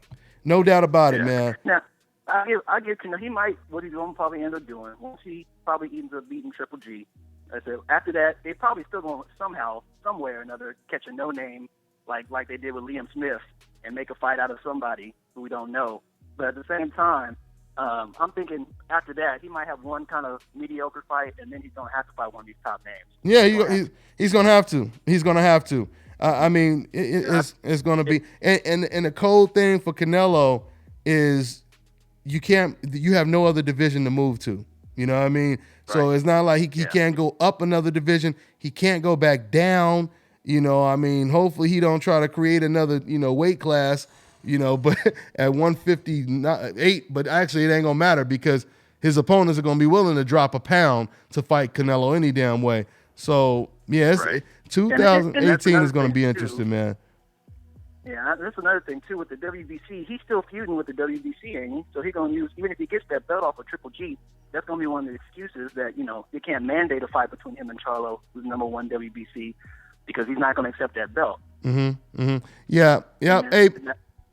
No doubt about it, man. Now, I give he might, what he's going to probably end up doing, once he probably ends up beating Triple G. I said, after that, they probably still going to somehow, somewhere or another, catch a no-name like they did with Liam Smith and make a fight out of somebody who we don't know. But at the same time, I'm thinking after that, he might have one kind of mediocre fight, and then he's going to have to fight one of these top names. Yeah, he's going to have to. He's going to have to. I mean, it's going to be. And the cold thing for Canelo is you have no other division to move to. You know what I mean? Right. So it's not like he can't go up another division. He can't go back down. I mean, hopefully he don't try to create another, weight class, but at 158, but actually it ain't going to matter because his opponents are going to be willing to drop a pound to fight Canelo any damn way. So, yeah, 2018 is going to be interesting, man. Yeah, that's another thing, too, with the WBC. He's still feuding with the WBC, ain't he? So he's going to use, even if he gets that belt off of Triple G, that's going to be one of the excuses that, you can't mandate a fight between him and Charlo, who's number one WBC, because he's not going to accept that belt. Yeah. Hey,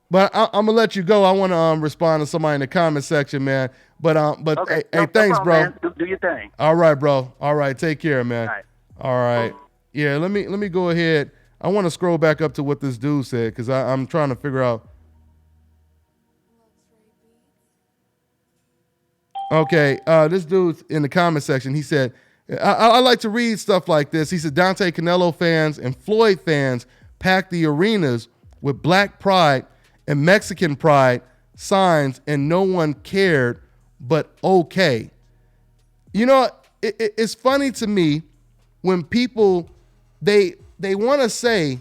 but I'm going to let you go. I want to respond to somebody in the comment section, man. But okay. Hey, thanks, bro. Man. Do your thing. All right, bro. All right, take care, man. All right. Yeah, let me go ahead. I want to scroll back up to what this dude said because I'm trying to figure out. Okay, this dude's in the comment section. He said, I like to read stuff like this. He said, Dante Canelo fans and Floyd fans packed the arenas with black pride and Mexican pride signs and no one cared, but okay. It's funny to me when people, they want to say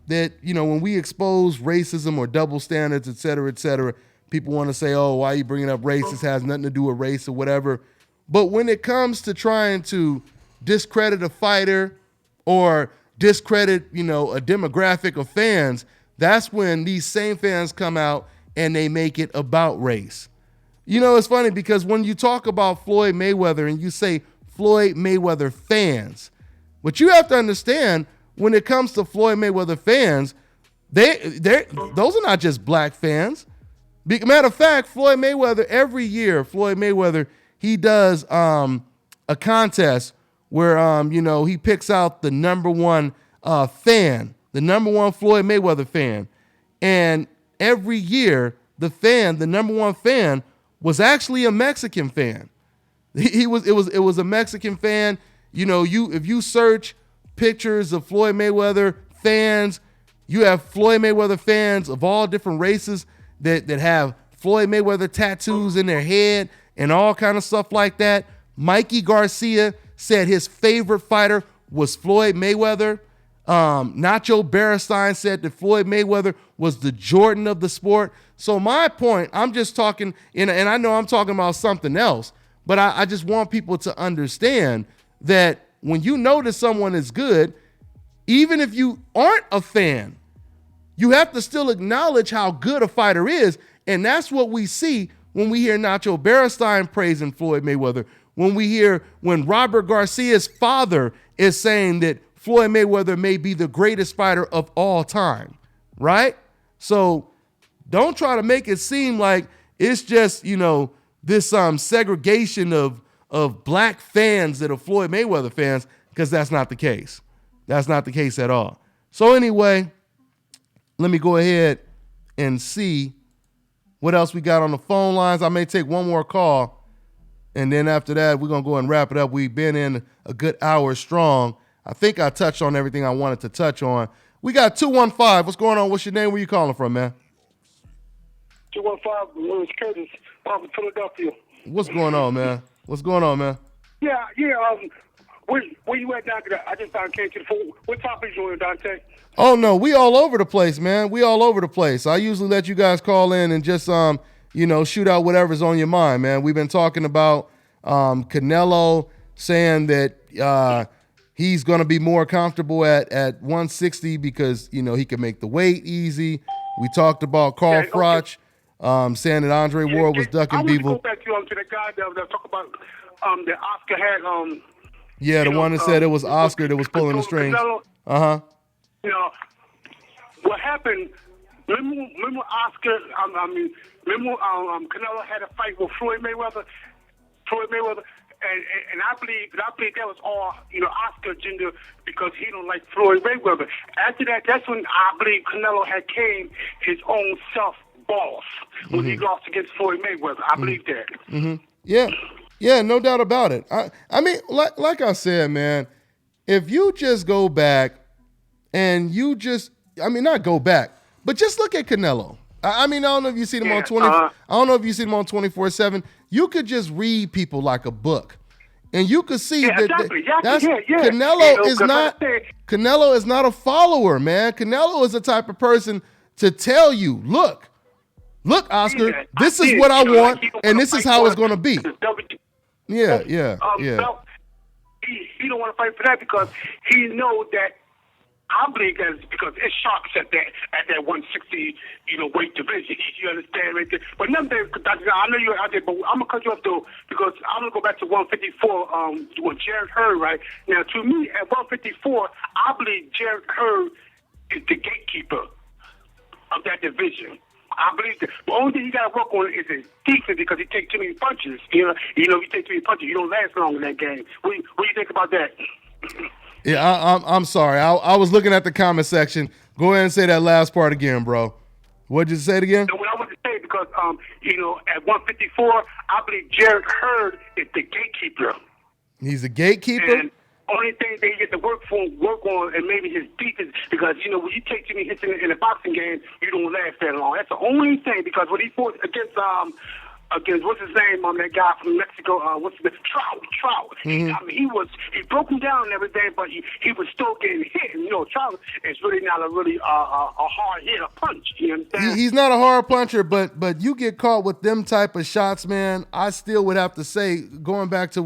that, when we expose racism or double standards, et cetera, people want to say, oh, why are you bringing up race? This has nothing to do with race or whatever. But when it comes to trying to discredit a fighter or discredit, a demographic of fans, that's when these same fans come out and they make it about race. It's funny because when you talk about Floyd Mayweather and you say Floyd Mayweather fans, what you have to understand when it comes to Floyd Mayweather fans, those are not just black fans. Matter of fact, Floyd Mayweather, every year, he does a contest where, he picks out the number one fan, the number one Floyd Mayweather fan. And every year, the number one fan was actually a Mexican fan. It was a Mexican fan. If you search pictures of Floyd Mayweather fans, you have Floyd Mayweather fans of all different races that have Floyd Mayweather tattoos in their head and all kind of stuff like that. Mikey Garcia said his favorite fighter was Floyd Mayweather. Nacho Beristain said that Floyd Mayweather was the Jordan of the sport. So my point, I'm just talking, and I know I'm talking about something else, but I just want people to understand that when you know that someone is good, even if you aren't a fan, you have to still acknowledge how good a fighter is. And that's what we see when we hear Nacho Beristain praising Floyd Mayweather, when Robert Garcia's father is saying that Floyd Mayweather may be the greatest fighter of all time, right? So don't try to make it seem like it's just, this segregation of black fans that are Floyd Mayweather fans, because that's not the case. That's not the case at all. So anyway, let me go ahead and see what else we got on the phone lines. I may take one more call. And then after that, we're going to go and wrap it up. We've been in a good hour strong. I think I touched on everything I wanted to touch on. We got 215. What's going on? What's your name? Where you calling from, man? 215, Louis Curtis, from Philadelphia. What's going on, man? What's going on, man? Yeah. Where you at, Dante? I just came to the phone. What topic you on, Dante? Oh, no, we all over the place, man. We all over the place. I usually let you guys call in and just, shoot out whatever's on your mind, man. We've been talking about Canelo saying that he's going to be more comfortable at 160 because, he can make the weight easy. We talked about Carl Froch saying that Andre Ward was ducking Beevil. I want to go back to the guy that talked about that Oscar had. The one that said it was Oscar that was pulling the strings. Uh-huh. What happened? Remember Oscar? Remember Canelo had a fight with Floyd Mayweather, and I believe that was all Oscar agenda because he don't like Floyd Mayweather. After that, that's when I believe Canelo had came his own self boss when he lost against Floyd Mayweather. I believe that. Mm-hmm. Yeah, no doubt about it. I mean, like I said, man, if you just go back and not go back, but just look at Canelo. I don't know if you see him on 20. I don't know if you see him on 24/7. You could just read people like a book, and you could see Canelo is not. Canelo is not a follower, man. Canelo is the type of person to tell you, look, Oscar, this is what I want, and this is how it's going to be. Yeah. He don't want to fight for that because he knows that. I believe that's because it's sharks at that 160 weight division. You understand right there. But nonetheless, I know you're out there, but I'm gonna cut you off though because I'm gonna go back to 154. With Jared Hurd, right now, to me at 154, I believe Jared Hurd is the gatekeeper of that division. I believe that. The only thing you got to work on is his defense because he takes too many punches. If you take too many punches, you don't last long in that game. What do you think about that? Yeah, I'm sorry. I was looking at the comment section. Go ahead and say that last part again, bro. What'd you say it again? What I want to say because at 154, I believe Jared Hurd is the gatekeeper. He's a gatekeeper. And only thing they get to work on, and maybe his defense, because when you take too many hits in a boxing game, you don't last that long. That's the only thing. Because when he fought against what's his name, that guy from Mexico, Trout. Mm-hmm. He broke him down and everything, but he was still getting hit. And, Trout is really not a hard hit, a punch. You understand? He's not a hard puncher, but you get caught with them type of shots, man. I still would have to say, going back to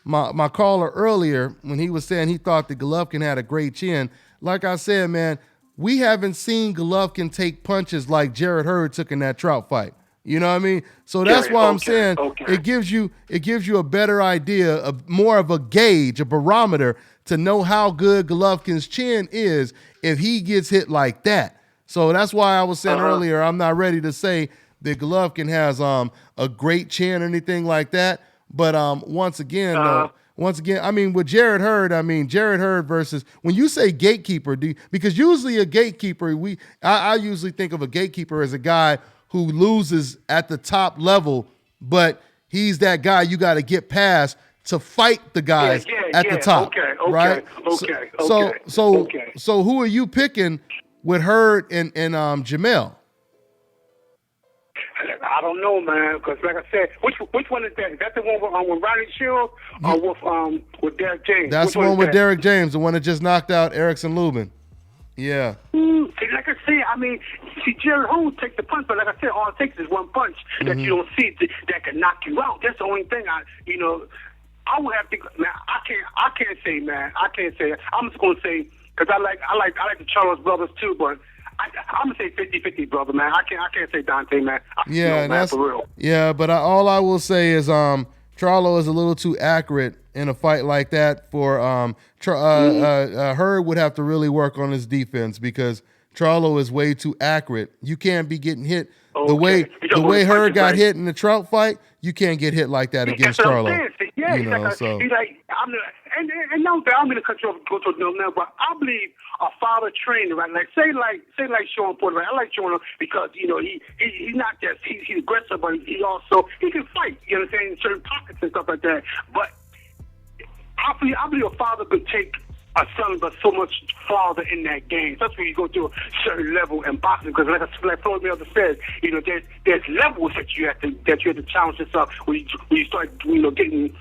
my caller earlier when he was saying he thought that Golovkin had a great chin. Like I said, man, we haven't seen Golovkin take punches like Jared Hurd took in that Trout fight. You know what I mean? So that's why I'm saying it gives you a better idea, more of a gauge, a barometer to know how good Golovkin's chin is if he gets hit like that. So that's why I was saying earlier, I'm not ready to say that Golovkin has a great chin or anything like that. But once again, I mean, with Jared Hurd versus, when you say gatekeeper, because usually a gatekeeper, I usually think of a gatekeeper as a guy who loses at the top level, but he's that guy you got to get past to fight the guys at the top, right? So who are you picking with Hurd and Jamel? I don't know, man, because like I said, which one is that? Is that the one with Ronnie Shields or with Derek James? That's the one with Derek James, the one that just knocked out Erickson Lubin. Yeah. Like I said, Jared Hurd takes the punch, but like I said, all it takes is one punch that you don't see that can knock you out. That's the only thing I would have to. Man, I can't say, man. I can't say. I'm just gonna say because I like the Charlo brothers too, but I'm gonna say 50-50, brother, man. I can't say Dante, man. That's for real. Yeah, but all I will say is Charlo is a little too accurate in a fight like that for Hurd would have to really work on his defense because Charlo is way too accurate. You can't be getting hit the way Hurd got hit in the Trout fight. You can't get hit like that against Charlo. Yeah, you know, so. he's like, and now I'm going to cut you off, go to no now, but I believe a father trainer, right? Like say like Sean Porter, right? I like Sean because he's not just he's aggressive, but he can fight. You know what I'm saying? In certain pockets and stuff like that. But I believe a father could take a son, but so much farther in that game. That's when you go to a certain level in boxing, because like Floyd Mayweather says, there's levels that you have to challenge yourself when you start getting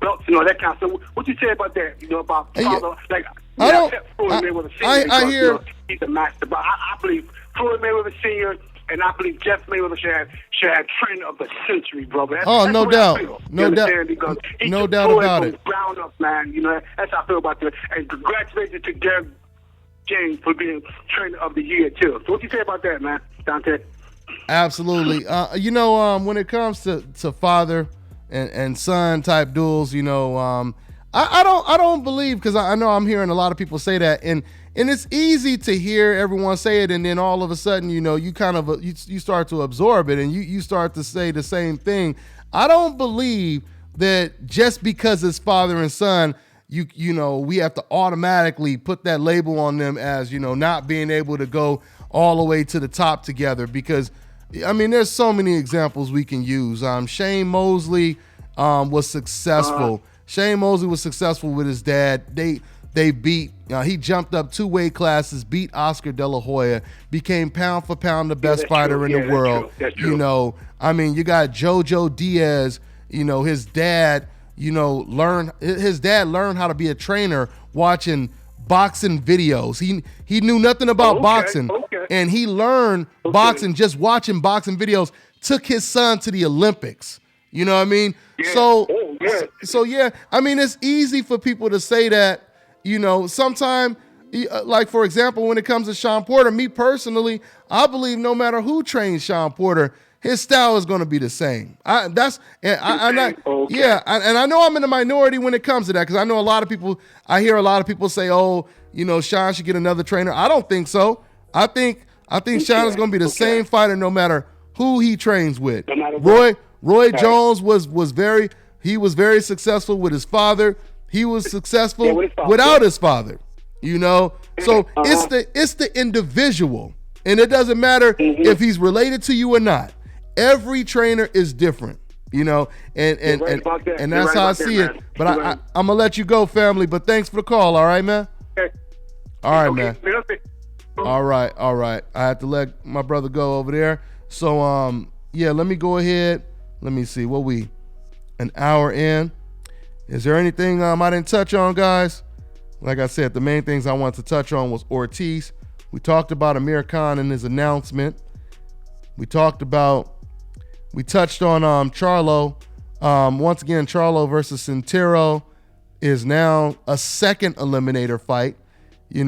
belts and all that kind of stuff. What you say about that? About father like Floyd Mayweather Senior. I hear he's a master, but I believe Floyd Mayweather Senior. And I believe Jeff Mayweather should have trainer of the century, brother. That's no doubt. No doubt. Because he no doubt about it. Brown up, man. That's how I feel about that. And congratulations to Derek James for being trainer of the year, too. So what you say about that, man, Dante? Absolutely. When it comes to father and son type duels, I don't believe, because I know I'm hearing a lot of people say that, and it's easy to hear everyone say it, and then all of a sudden, you kind of you start to absorb it, and you start to say the same thing. I don't believe that just because it's father and son, we have to automatically put that label on them as not being able to go all the way to the top together, because there's so many examples we can use. Shane Mosley was successful. Shane Mosley was successful with his dad. They beat, he jumped up 2 weight classes, beat Oscar De La Hoya, became pound for pound the best fighter in the world. That's true. You got Jojo Diaz, his dad, learned how to be a trainer watching boxing videos. He knew nothing about boxing, and he learned boxing just watching boxing videos, took his son to the Olympics. You know what I mean? Yeah. So yeah, it's easy for people to say that, sometime, like for example, when it comes to Sean Porter, me personally, I believe no matter who trains Sean Porter, his style is going to be the same. And I know I'm in the minority when it comes to that, because I know I hear a lot of people say, Sean should get another trainer. I don't think so. I think Sean is going to be the same fighter no matter who he trains with. Roy Jones was very successful with his father. He was successful without his father. So it's the individual, and it doesn't matter if he's related to you or not. Every trainer is different, and that's how I see it. But I'm gonna let you go, family. But thanks for the call. All right, man. All right, man. All right. I have to let my brother go over there. So let me go ahead. Let me see. What we an hour in? Is there anything I didn't touch on, guys? Like I said, the main things I wanted to touch on was Ortiz. We talked about Amir Khan and his announcement. We touched on Charlo. Once again, Charlo versus Centero is now a second eliminator fight. They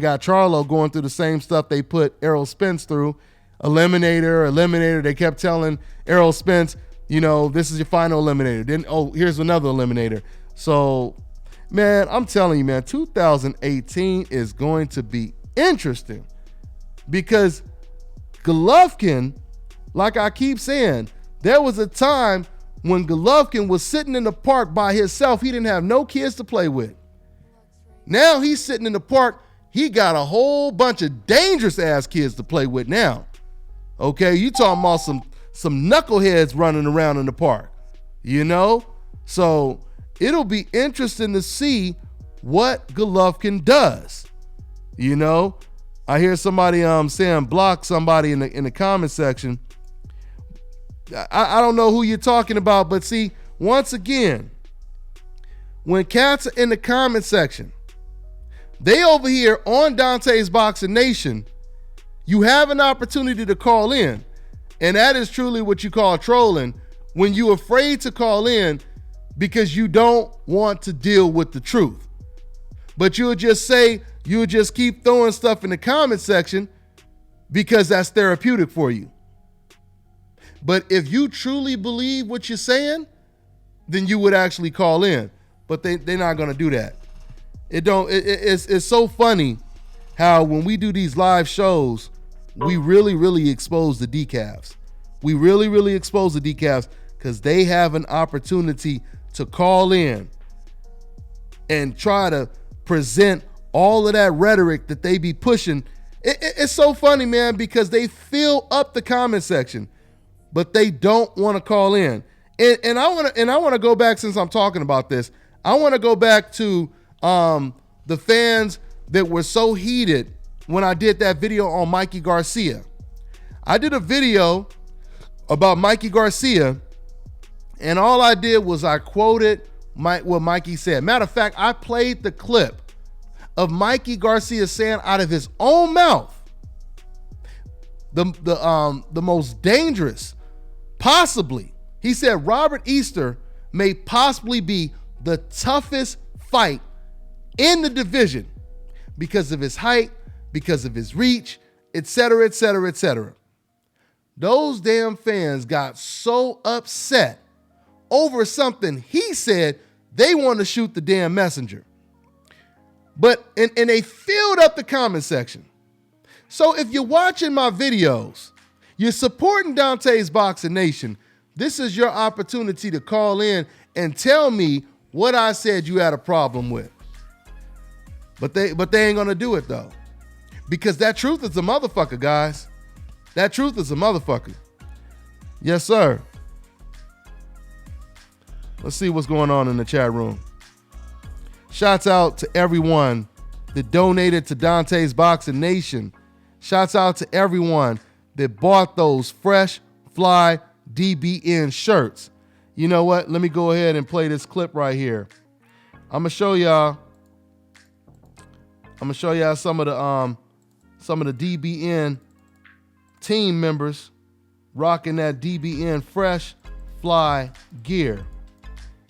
got Charlo going through the same stuff they put Errol Spence through. Eliminator. They kept telling Errol Spence, this is your final eliminator. Then, here's another eliminator. So, man, I'm telling you, man, 2018 is going to be interesting, because Golovkin, like I keep saying, there was a time when Golovkin was sitting in the park by himself. He didn't have no kids to play with. Now he's sitting in the park. He got a whole bunch of dangerous ass kids to play with now. Okay, you talking about some knuckleheads running around in the park, So it'll be interesting to see what Golovkin does. I hear somebody saying block somebody in the comment section. I don't know who you're talking about, but see, once again, when cats are in the comment section, they over here on Dante's Boxing Nation, you have an opportunity to call in. And that is truly what you call trolling, when you're afraid to call in because you don't want to deal with the truth. But you'll just keep throwing stuff in the comment section because that's therapeutic for you. But if you truly believe what you're saying, then you would actually call in. But they're not going to do that. It's so funny how when we do these live shows, we really, really expose the decafs. We really, really expose the decafs because they have an opportunity to call in and try to present all of that rhetoric that they be pushing. It's so funny, man, because they fill up the comment section, but they don't want to call in. And I want to go back, since I'm talking about this. I want to go back to the fans that were so heated when I did that video on Mikey Garcia. I did a video about Mikey Garcia, and all I did was I quoted what Mikey said. Matter of fact, I played the clip of Mikey Garcia saying out of his own mouth the most dangerous, possibly. He said Robert Easter may possibly be the toughest fight in the division because of his height, because of his reach, etc., etc., etc. Those damn fans got so upset over something he said, they want to shoot the damn messenger. But and they filled up the comment section. So if you're watching my videos, you're supporting Dante's Boxing Nation, this is your opportunity to call in and tell me what I said you had a problem with. But they ain't gonna do it though. Because that truth is a motherfucker, guys. That truth is a motherfucker. Yes, sir. Let's see what's going on in the chat room. Shouts out to everyone that donated to Dante's Boxing Nation. Shouts out to everyone that bought those Fresh Fly DBN shirts. You know what? Let me go ahead and play this clip right here. I'm gonna show y'all some of the DBN team members rocking that DBN Fresh Fly gear.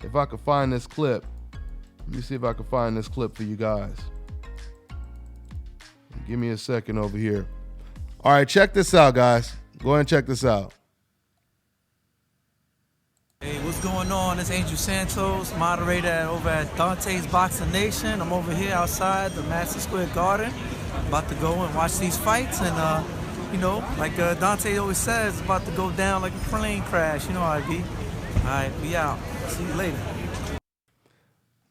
If I could find this clip. Let me see if I can find this clip for you guys. Give me a second over here. All right, check this out, guys. Go ahead and check this out. Hey, what's going on? It's Angel Santos, moderator over at Dante's Boxing Nation. I'm over here outside the Madison Square Garden, about to go and watch these fights. And, like Dante always says, it's about to go down like a plane crash. You know how it be. All right, we out. See you later.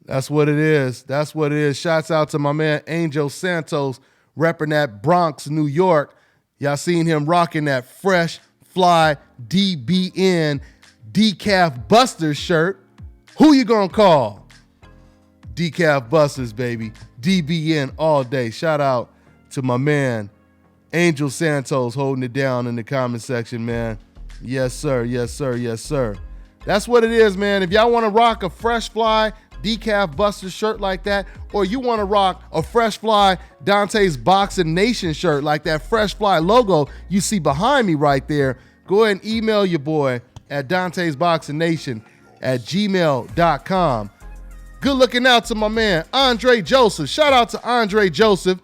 That's what it is. That's what it is. Shouts out to my man Angel Santos, repping that Bronx, New York. Y'all seen him rocking that Fresh Fly DBN Decaf Busters shirt. Who you gonna call? Decaf Busters, baby. DBN all day. Shout out to my man Angel Santos holding it down in the comment section, man. Yes, sir. Yes, sir. Yes, sir. That's what it is, man. If y'all want to rock a Fresh Fly Decaf Buster shirt like that, or you want to rock a Fresh Fly Dante's Boxing Nation shirt like that Fresh Fly logo you see behind me right there, go ahead and email your boy at Dante's Boxing Nation at gmail.com. Good looking out to my man Andre Joseph. Shout out to Andre Joseph.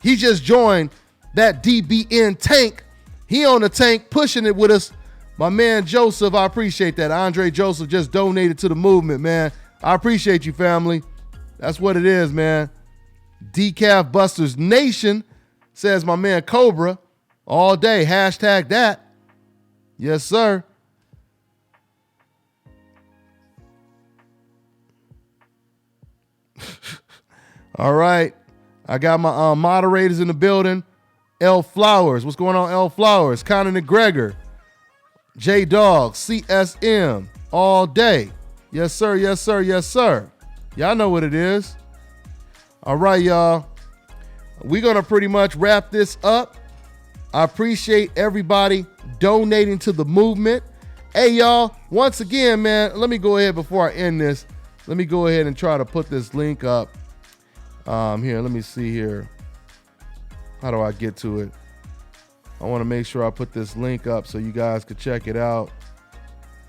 He just joined that DBN tank. He on the tank pushing it with us. My man Joseph, I appreciate that. Andre Joseph just donated to the movement, man. I appreciate you, family. That's what it is, man. Decaf Busters Nation, says my man Cobra. All day. Hashtag that. Yes, sir. All right. I got my moderators in the building. L Flowers. What's going on, L Flowers? Conor McGregor. J Dog. CSM. All day. Yes, sir. Yes, sir. Yes, sir. Y'all know what it is. All right, y'all. We're going to pretty much wrap this up. I appreciate everybody donating to the movement. Hey, y'all, once again, man, let me go ahead before I end this. Let me go ahead and try to put this link up. Here, let me see here. How do I get to it? I want to make sure I put this link up so you guys could check it out.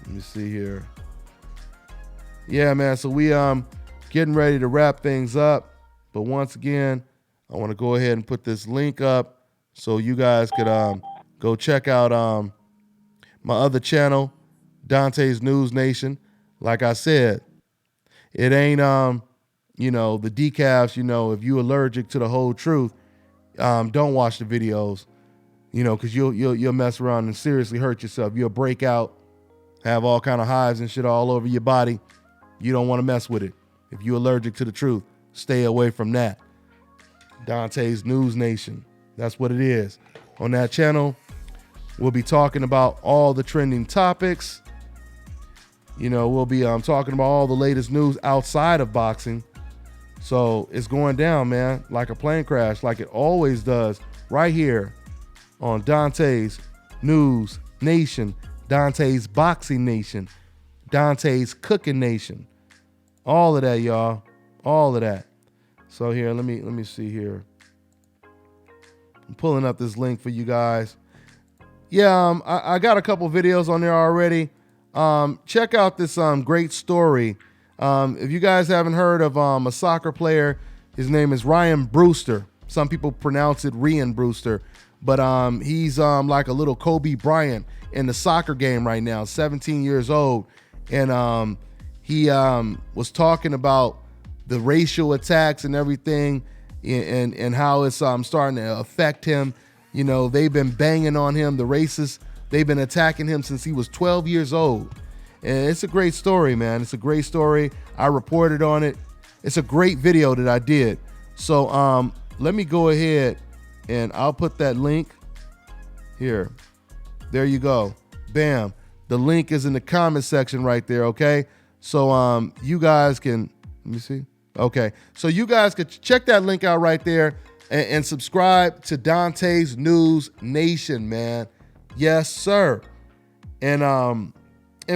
Let me see here. Yeah, man, so we getting ready to wrap things up. But once again, I want to go ahead and put this link up so you guys could go check out my other channel, Dante's News Nation. Like I said, it ain't the decafs, if you're allergic to the whole truth, don't watch the videos, because you'll mess around and seriously hurt yourself. You'll break out, have all kind of hives and shit all over your body. You don't want to mess with it. If you're allergic to the truth, stay away from that. Dante's News Nation. That's what it is. On that channel, we'll be talking about all the trending topics. We'll be talking about all the latest news outside of boxing. So it's going down, man, like a plane crash, like it always does, right here on Dante's News Nation, Dante's Boxing Nation, Dante's Cooking Nation. All of that, y'all. All of that. So here, let me see here. I'm pulling up this link for you guys. Yeah, I got a couple videos on there already. Check out this great story. If you guys haven't heard of a soccer player, his name is Ryan Brewster. Some people pronounce it Ryan Brewster, but he's like a little Kobe Bryant in the soccer game right now, 17 years old. And he was talking about the racial attacks and everything and how it's starting to affect him. They've been banging on him, the racists. They've been attacking him since he was 12 years old. And it's a great story, man. It's a great story. I reported on it. It's a great video that I did. So let me go ahead and I'll put that link here. There you go. Bam. The link is in the comment section right there, okay? So you guys can, let me see. Okay. So you guys could check that link out right there and subscribe to Dante's News Nation, man. Yes, sir. And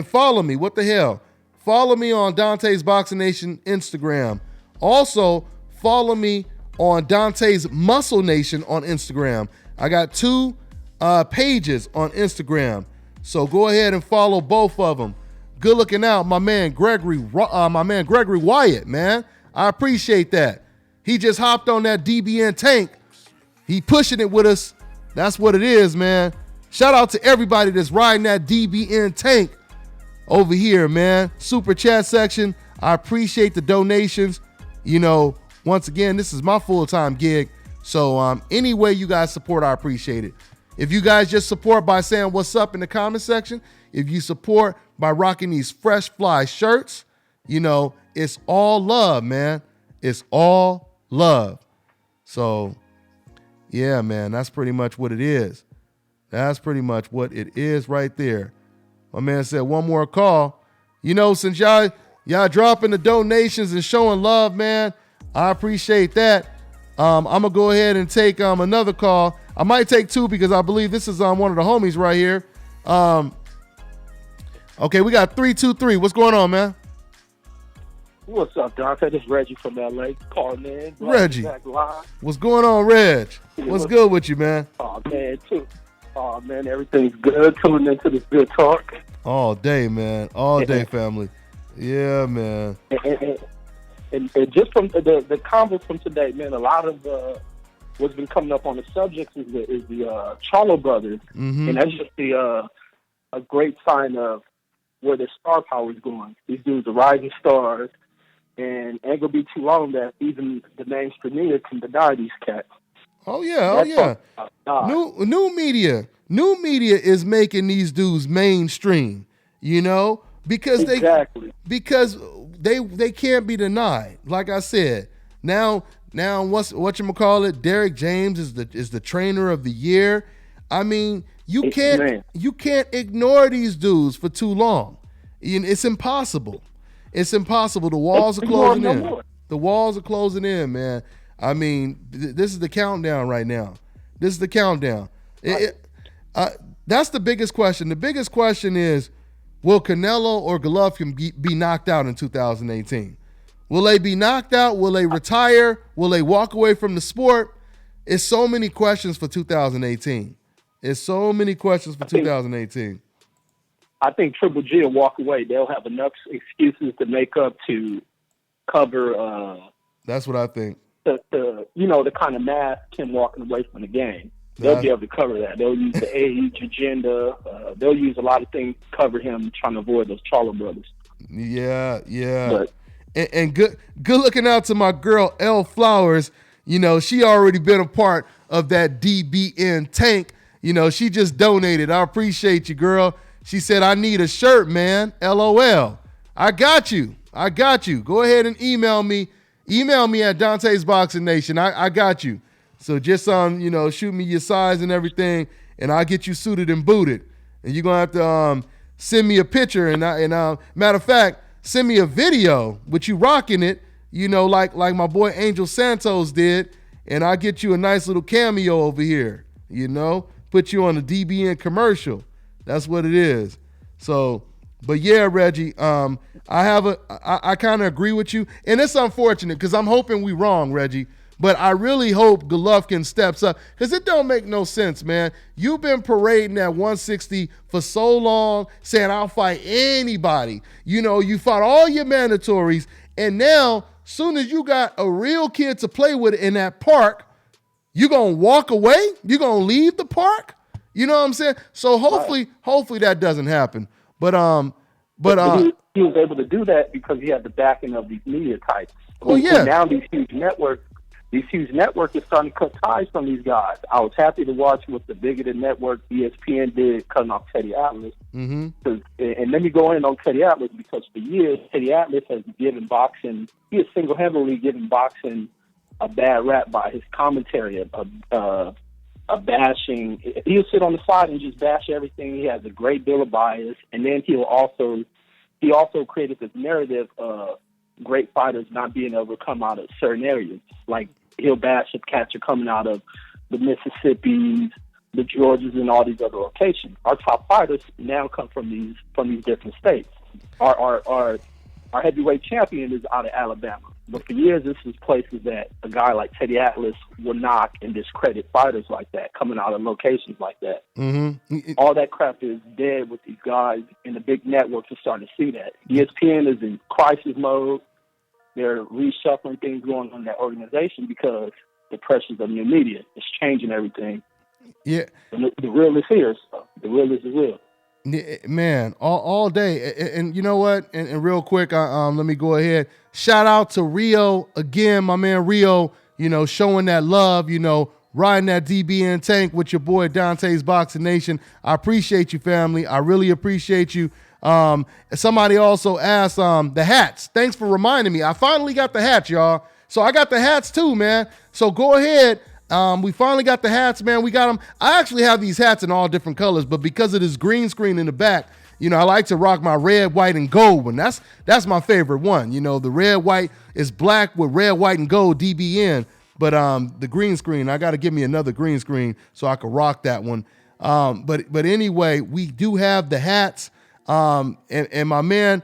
follow me. What the hell? Follow me on Dante's Boxing Nation Instagram. Also, follow me on Dante's Muscle Nation on Instagram. I got 2 pages on Instagram. So go ahead and follow both of them. Good looking out, my man Gregory Wyatt, man. I appreciate that. He just hopped on that DBN tank. He pushing it with us. That's what it is, man. Shout out to everybody that's riding that DBN tank over here, man. Super chat section. I appreciate the donations. Once again, this is my full-time gig. So any way you guys support, I appreciate it. If you guys just support by saying what's up in the comment section, if you support by rocking these Fresh Fly shirts, it's all love, man. It's all love. So, yeah, man, that's pretty much what it is. That's pretty much what it is right there. My man said one more call. Since y'all dropping the donations and showing love, man, I appreciate that. I'm going to go ahead and take another call. I might take 2 because I believe this is one of the homies right here. Okay, we got 323. What's going on, man? What's up, Dante? This is Reggie from LA calling in. Reggie. What's going on, Reg? What's good with you, man? Oh, man, everything's good. Tuning into this good talk. All day, man. All day, family. Yeah, man. And just from the convo from today, man, a lot of what's been coming up on the subject is the Charlo brothers. Mm-hmm. And that's just a great sign of where their star power is going. These dudes are rising stars, and ain't gonna be too long that even the mainstream can deny these cats. Oh yeah. New media is making these dudes mainstream, because they can't be denied. Like I said, now whatchamacallit, Derek James is the trainer of the year. I mean, you can't ignore these dudes for too long. It's impossible. It's impossible. The walls are closing in. The walls are closing in, man. I mean, this is the countdown right now. This is the countdown. That's the biggest question. The biggest question is, will Canelo or Golovkin be knocked out in 2018? Will they be knocked out? Will they retire? Will they walk away from the sport? It's so many questions for 2018. It's so many questions for 2018. I think Triple G will walk away. They'll have enough excuses to make up to cover. That's what I think. The kind of mask him walking away from the game. They'll be able to cover that. They'll use the age agenda. They'll use a lot of things to cover him trying to avoid those Charlo brothers. Yeah. But, and good looking out to my girl Elle Flowers. She already been a part of that DBN tank. She just donated. I appreciate you, girl. She said, I need a shirt, man. LOL. I got you. I got you. Go ahead and email me. Email me at Dante's Boxing Nation. I got you. So just shoot me your size and everything, and I'll get you suited and booted. And you're gonna have to send me a picture, and matter of fact, send me a video with you rocking it, like my boy Angel Santos did, and I'll get you a nice little cameo over here, put you on a DBN commercial. That's what it is. So, but yeah, Reggie, I kind of agree with you, and it's unfortunate because I'm hoping we wrong, Reggie. But I really hope Golovkin steps up because it don't make no sense, man. You've been parading at 160 for so long, saying I'll fight anybody. You fought all your mandatories, and now, soon as you got a real kid to play with in that park, you gonna walk away? You gonna leave the park? You know what I'm saying? So hopefully that doesn't happen. But he was able to do that because he had the backing of these media types. Well, yeah. Now these huge networks are starting to cut ties from these guys. I was happy to watch what the bigoted network ESPN did, cutting off Teddy Atlas. Mm-hmm. And let me go in on Teddy Atlas because for years Teddy Atlas has given boxing. He has single-handedly given boxing a bad rap by his commentary, a bashing. He'll sit on the side and just bash everything. He has a great deal of bias, and then he also created this narrative of great fighters not being able to come out of certain areas. Like he'll bash if cats are coming out of the Mississippis, the Georgias, and all these other locations. Our top fighters now come from these different states. Our heavyweight champion is out of Alabama. But for years, this was places that a guy like Teddy Atlas would knock and discredit fighters like that, coming out of locations like that. Mm-hmm. All that crap is dead with these guys, and the big networks are starting to see that. ESPN is in crisis mode. They're reshuffling things going on in that organization because the pressures of new media is changing everything. Yeah. And the real is here, so the real is real. Man, all day. And you know what? And real quick, let me go ahead. Shout out to Rio again, my man Rio, showing that love, riding that DBN tank with your boy Dante's Boxing Nation. I appreciate you, family. I really appreciate you. Somebody also asked the hats. Thanks for reminding me. I finally got the hats, y'all. So I got the hats too, man. So go ahead. We finally got the hats, man. We got them. I actually have these hats in all different colors, but because of this green screen in the back, I like to rock my red, white, and gold one. That's my favorite one. The red, white is black with red, white, and gold DBN. But the green screen, I got to give me another green screen so I can rock that one. But anyway, we do have the hats. And my man,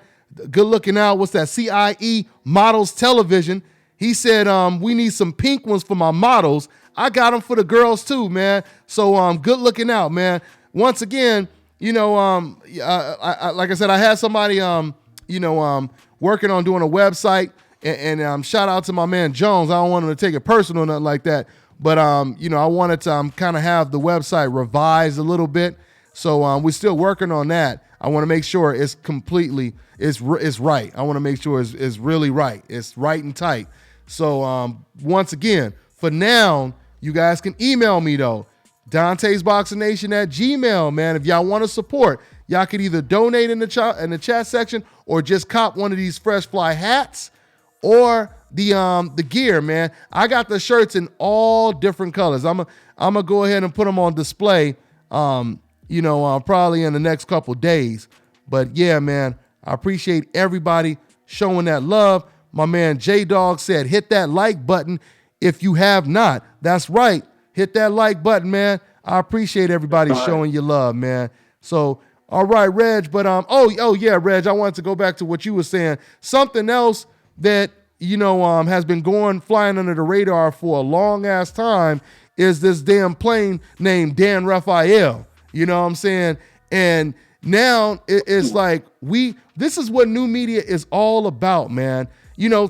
good looking out. What's that? CIE Models Television. He said, we need some pink ones for my models. I got them for the girls too, man. So good looking out, man. Once again, like I said, I had somebody, working on doing a website, and shout out to my man Jones. I don't want him to take it personal or nothing like that, but I wanted to kind of have the website revised a little bit. So we're still working on that. I want to make sure it's completely it's right. I want to make sure it's really right. It's right and tight. So once again, for now, you guys can email me though. Dante's Boxing Nation at Gmail, man. If y'all want to support, y'all could either donate in the chat section or just cop one of these Fresh Fly hats or the gear, man. I got the shirts in all different colors. I'm gonna go ahead and put them on display. Probably in the next couple days. But yeah, man, I appreciate everybody showing that love. My man J-Dog said, hit that like button if you have not. That's right. Hit that like button, man. I appreciate everybody showing you love, man. So, all right, Reg. But oh yeah, Reg, I wanted to go back to what you were saying. Something else that has been flying under the radar for a long ass time is this damn plane named Dan Raphael. You know what I'm saying? And now it's like this is what new media is all about, man.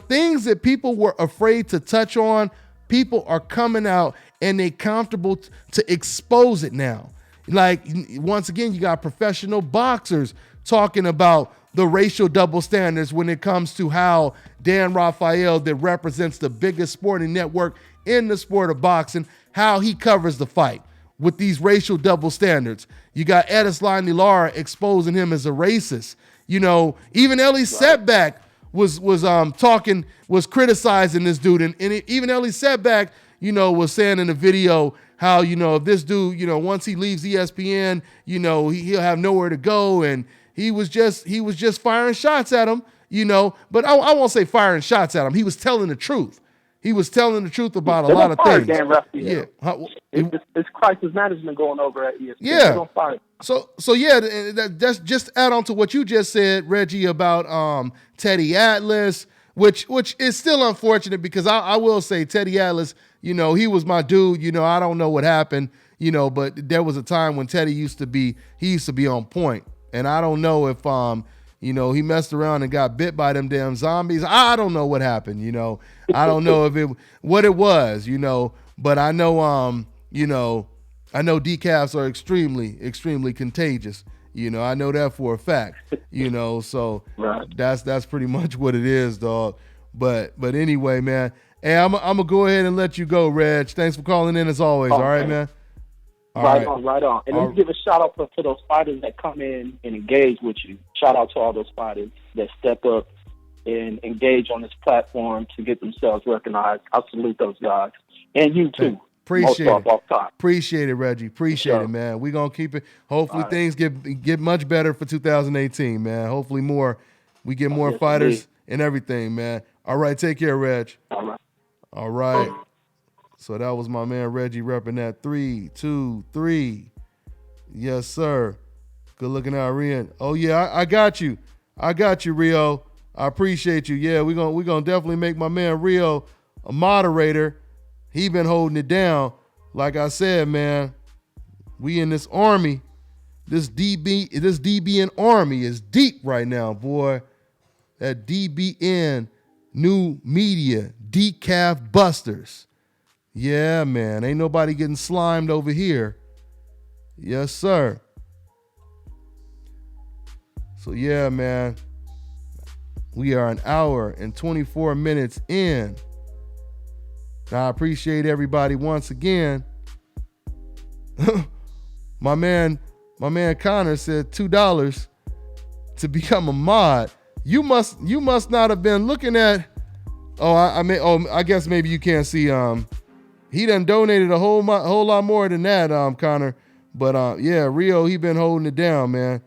Things that people were afraid to touch on, people are coming out and they comfortable to expose it now. Like, once again, you got professional boxers talking about the racial double standards when it comes to how Dan Raphael, that represents the biggest sporting network in the sport of boxing, how he covers the fight with these racial double standards. You got Edislani Lara exposing him as a racist. Even Ellie Setback was criticizing this dude, and even Ellie Setback, was saying in the video how, if this dude, once he leaves ESPN, he'll have nowhere to go, and he was just firing shots at him, but I won't say firing shots at him. He was telling the truth. He was telling the truth about a lot of things. Dan Rusty, yeah. It's crisis management going over at ESPN. Yeah. So yeah, that's just add on to what you just said, Reggie, about Teddy Atlas, which is still unfortunate because I will say Teddy Atlas, he was my dude. I don't know what happened, but there was a time when Teddy used to be on point, and I don't know if he messed around and got bit by them damn zombies. I don't know what happened, I don't know what it was, but I know I know decafs are extremely, extremely contagious. I know that for a fact. So right. That's pretty much what it is, dog. But anyway, man. Hey, I'm gonna go ahead and let you go, Reg. Thanks for calling in as always. All right, man. Right on. And let's give a shout out to those fighters that come in and engage with you. Shout out to all those fighters that step up and engage on this platform to get themselves recognized. I salute those guys. And you too. Appreciate it, Reggie. Appreciate it, man. We're going to keep it. Hopefully things get much better for 2018, man. Hopefully we get more fighters and everything, man. All right, take care, Reg. All right. So that was my man Reggie repping that 3, 2, 3. Yes, sir. Good looking out, Rian. Oh yeah, I got you. Rio. I appreciate you. Yeah, we're gonna definitely make my man Rio a moderator. He been holding it down. Like I said, man, we in this army. This DBN army is deep right now, boy. That DBN new media, decaf busters. Yeah, man. Ain't nobody getting slimed over here. Yes, sir. So, yeah, man. We are an hour and 24 minutes in. Now, I appreciate everybody once again. My man Connor said $2 to become a mod. You must not have been looking at. I guess maybe you can't see. He done donated a whole lot more than that, Connor. But yeah, Rio, he been holding it down, man.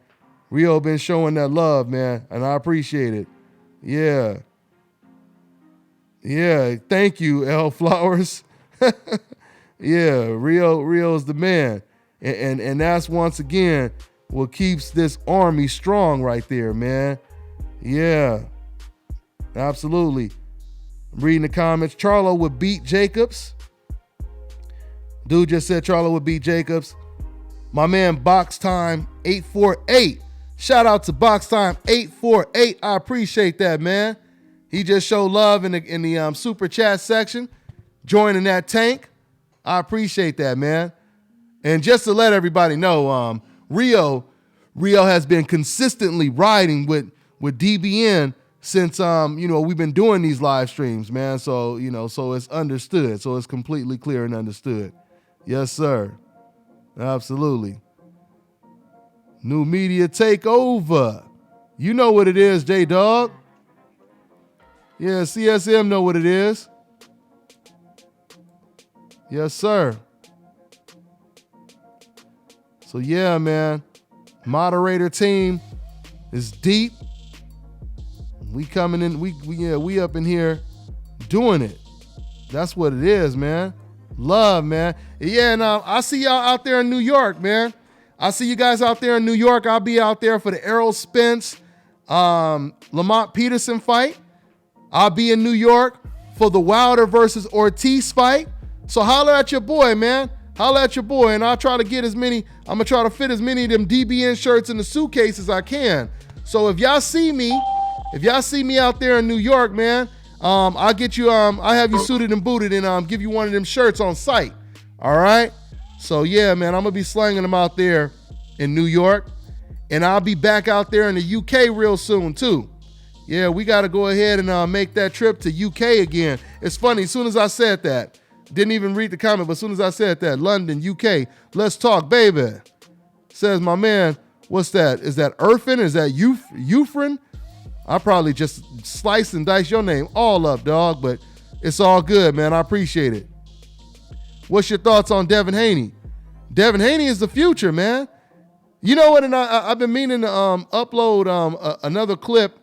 Rio been showing that love, man, and I appreciate it. Yeah. Yeah, thank you, L Flowers. Yeah, Rio's the man. And that's once again what keeps this army strong right there, man. Yeah. Absolutely. I'm reading the comments. Charlo would beat Jacobs. Dude just said Charlo would beat Jacobs. My man Box Time 848. Shout out to Box Time 848. I appreciate that, man. He just showed love in the super chat section, joining that tank. I appreciate that, man. And just to let everybody know, Rio has been consistently riding with DBN since we've been doing these live streams, man. So so it's understood. So it's completely clear and understood. Yes, sir. Absolutely. New media takeover. You know what it is, J-Dog. Yeah, CSM know what it is. Yes, sir. So yeah, man. Moderator team is deep. We coming in, we up in here doing it. That's what it is, man. Love, man. Yeah, and I see y'all out there in New York, man. I see you guys out there in New York. I'll be out there for the Errol Spence, Lamont Peterson fight. I'll be in New York for the Wilder versus Ortiz fight. So holler at your boy, man. Holler at your boy, and I'll try to get I'm gonna try to fit as many of them DBN shirts in the suitcase as I can. So if y'all see me out there in New York, man, I'll get you, I'll have you suited and booted and give you one of them shirts on site. All right? So yeah, man, I'm gonna be slanging them out there in New York, and I'll be back out there in the UK real soon too. Yeah, we gotta go ahead and make that trip to UK again. It's funny, as soon as I said that, didn't even read the comment, but as soon as I said that, London, UK, let's talk, baby. Says my man, what's that? Is that Irfin? Is that Euphren? I probably just slice and dice your name all up, dog, but it's all good, man. I appreciate it. What's your thoughts on Devin Haney? Devin Haney is the future, man. You know what? And I've been meaning to upload another clip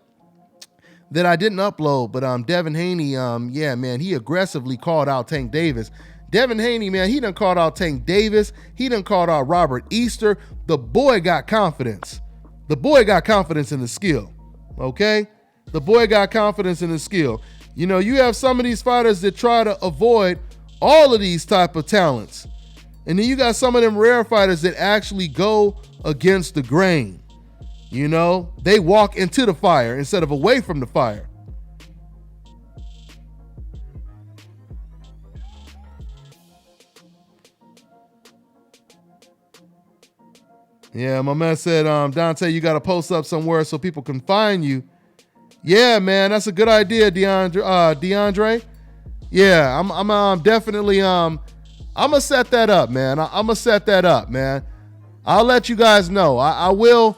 that I didn't upload, but Devin Haney, yeah, man, he aggressively called out Tank Davis. Devin Haney, man, he done called out Tank Davis. He done called out Robert Easter. The boy got confidence. The boy got confidence in the skill, okay? The boy got confidence in the skill. You know, you have some of these fighters that try to avoid all of these type of talents. And then you got some of them rare fighters that actually go against the grain. You know, they walk into the fire instead of away from the fire. Yeah, my man said, Dante, you got to post up somewhere so people can find you. Yeah, man, that's a good idea, DeAndre. Yeah, I'm definitely, I'm going to set that up, man. I'm going to set that up, man. I'll let you guys know. I will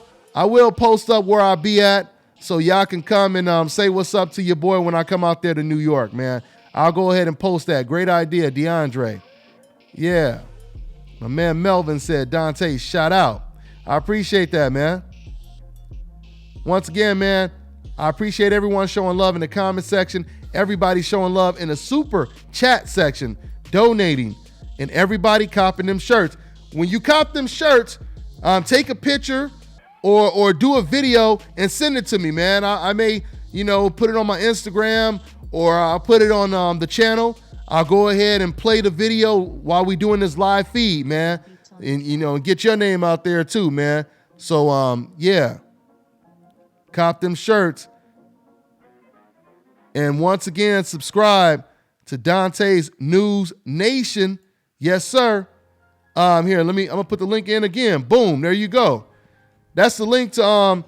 post up where I'll be at so y'all can come and say what's up to your boy when I come out there to New York, man. I'll go ahead and post that. Great idea, DeAndre. Yeah. My man Melvin said, Dante, shout out. I appreciate that, man. Once again, man, I appreciate everyone showing love in the comment section. Everybody showing love in the super chat section, donating, and everybody copping them shirts. When you cop them shirts, take a picture or do a video and send it to me, man. I may, put it on my Instagram or I'll put it on the channel. I'll go ahead and play the video while we doing this live feed, man. And, get your name out there too, man. So, yeah. Cop them shirts. And once again, subscribe to Dante's News Nation. Yes, sir. Here, I'm going to put the link in again. Boom, there you go. That's the link to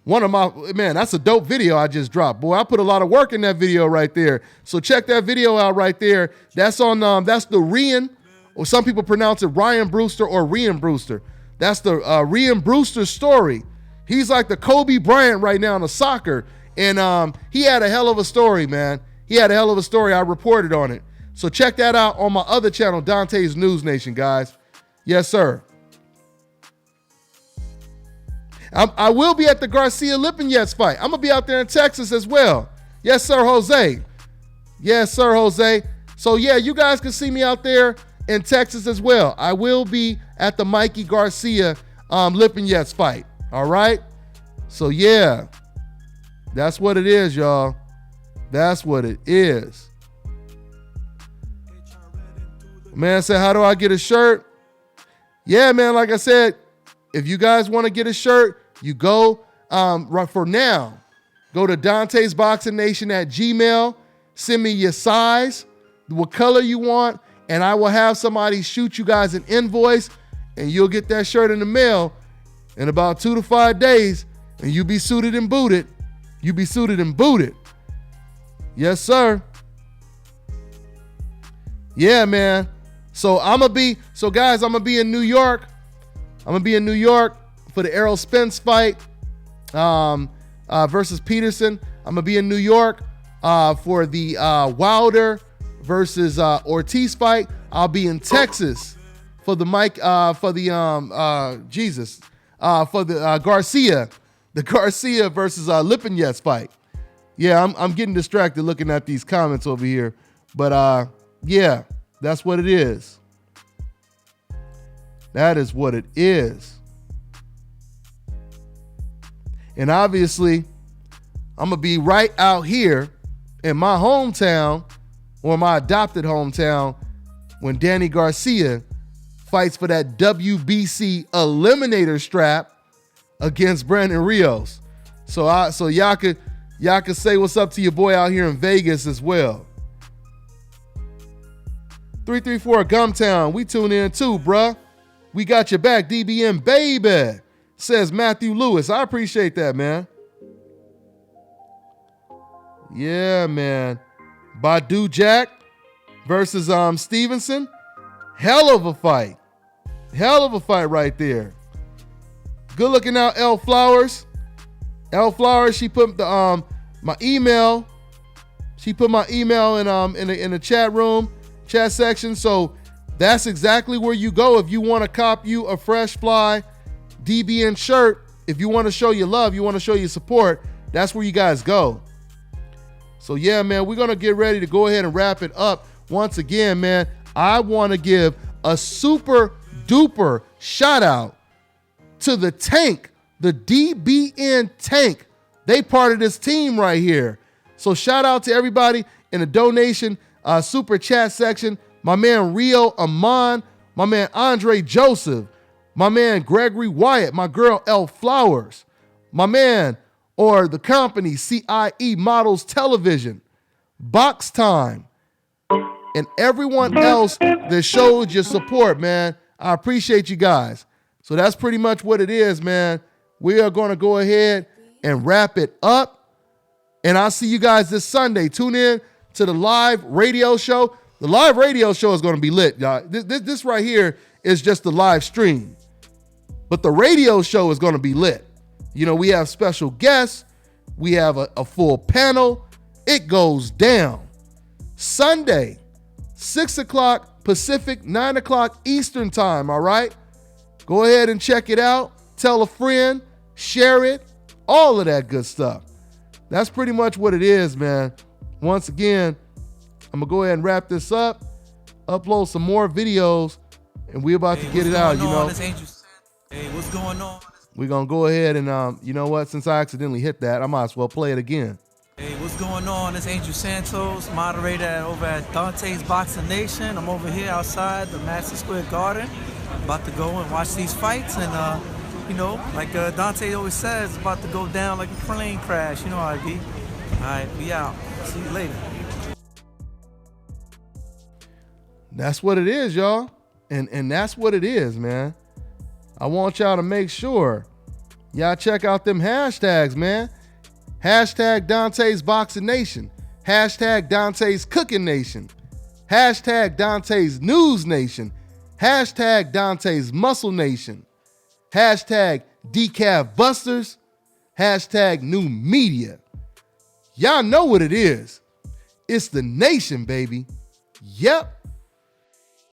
one of my, man, that's a dope video I just dropped. Boy, I put a lot of work in that video right there. So check that video out right there. That's on, that's the Rian, or some people pronounce it Ryan Brewster or Rian Brewster. That's the Rian Brewster story. He's like the Kobe Bryant right now in the soccer. And he had a hell of a story, man. He had a hell of a story. I reported on it. So check that out on my other channel, Dante's News Nation, guys. Yes, sir. I will be at the Garcia Lipinets fight. I'm going to be out there in Texas as well. Yes, sir, Jose. Yes, sir, Jose. So, yeah, you guys can see me out there in Texas as well. I will be at the Mikey Garcia Lipinets fight. All right? So, yeah, that's what it is, y'all. That's what it is. Man said, how do I get a shirt? Yeah, man, like I said, if you guys want to get a shirt, you go right for now. Go to Dante's Boxing Nation at Gmail. Send me your size, what color you want, and I will have somebody shoot you guys an invoice, and you'll get that shirt in the mail in about 2 to 5 days, and you'll be suited and booted. You'll be suited and booted. Yes, sir. Yeah, man. So guys, I'm gonna be in New York. I'm gonna be in New York for the Errol Spence fight versus Peterson. I'm gonna be in New York for the Wilder versus Ortiz fight. I'll be in Texas for the Garcia versus Lipinets fight. Yeah, I'm getting distracted looking at these comments over here, but yeah, that's what it is. That is what it is. And obviously, I'm going to be right out here in my hometown or my adopted hometown when Danny Garcia fights for that WBC eliminator strap against Brandon Rios. So y'all could say what's up to your boy out here in Vegas as well. 334 Gumtown, we tune in too, bruh. We got your back, DBM baby, says Matthew Lewis. I appreciate that, man. Yeah, man. Badu Jack versus Stevenson. Hell of a fight. Hell of a fight right there. Good looking out, L Flowers. L Flowers, she put the my email. She put my email in the chat room, chat section. So that's exactly where you go if you want to cop you a Fresh Fly DBN shirt. If you want to show your love, you want to show your support, that's where you guys go. So yeah, man, we're gonna get ready to go ahead and wrap it up. Once again, man, I want to give a super duper shout out to the Tank, the DBN Tank. They part of this team right here. So shout out to everybody in the donation super chat section. My man Rio Amon, my man Andre Joseph, my man Gregory Wyatt, my girl L Flowers, my man or the company CIE Models Television, Box Time, and everyone else that showed your support, man. I appreciate you guys. So that's pretty much what it is, man. We are going to go ahead and wrap it up. And I'll see you guys this Sunday. Tune in to the live radio show. The live radio show is going to be lit, y'all. This right here is just the live stream. But the radio show is going to be lit. You know, we have special guests. We have a full panel. It goes down. Sunday, 6 o'clock Pacific, 9 o'clock Eastern time, all right? Go ahead and check it out. Tell a friend. Share it. All of that good stuff. That's pretty much what it is, man. Once again, I'm going to go ahead and wrap this up, upload some more videos, and we're about to get it out, you know. Hey, what's going on? We're going to go ahead and, you know what, since I accidentally hit that, I might as well play it again. Hey, what's going on? It's Angel Santos, moderator over at Dante's Boxing Nation. I'm over here outside the Madison Square Garden, about to go and watch these fights, and you know, like Dante always says, it's about to go down like a plane crash. You know how it be. All right, we out. See you later. That's what it is, y'all. And that's what it is, man. I want y'all to make sure y'all check out them hashtags, man. Hashtag Dante's Boxing Nation. Hashtag Dante's Cooking Nation. Hashtag Dante's News Nation. Hashtag Dante's Muscle Nation. Hashtag Decaf Busters. Hashtag New Media. Y'all know what it is. It's the nation, baby. Yep.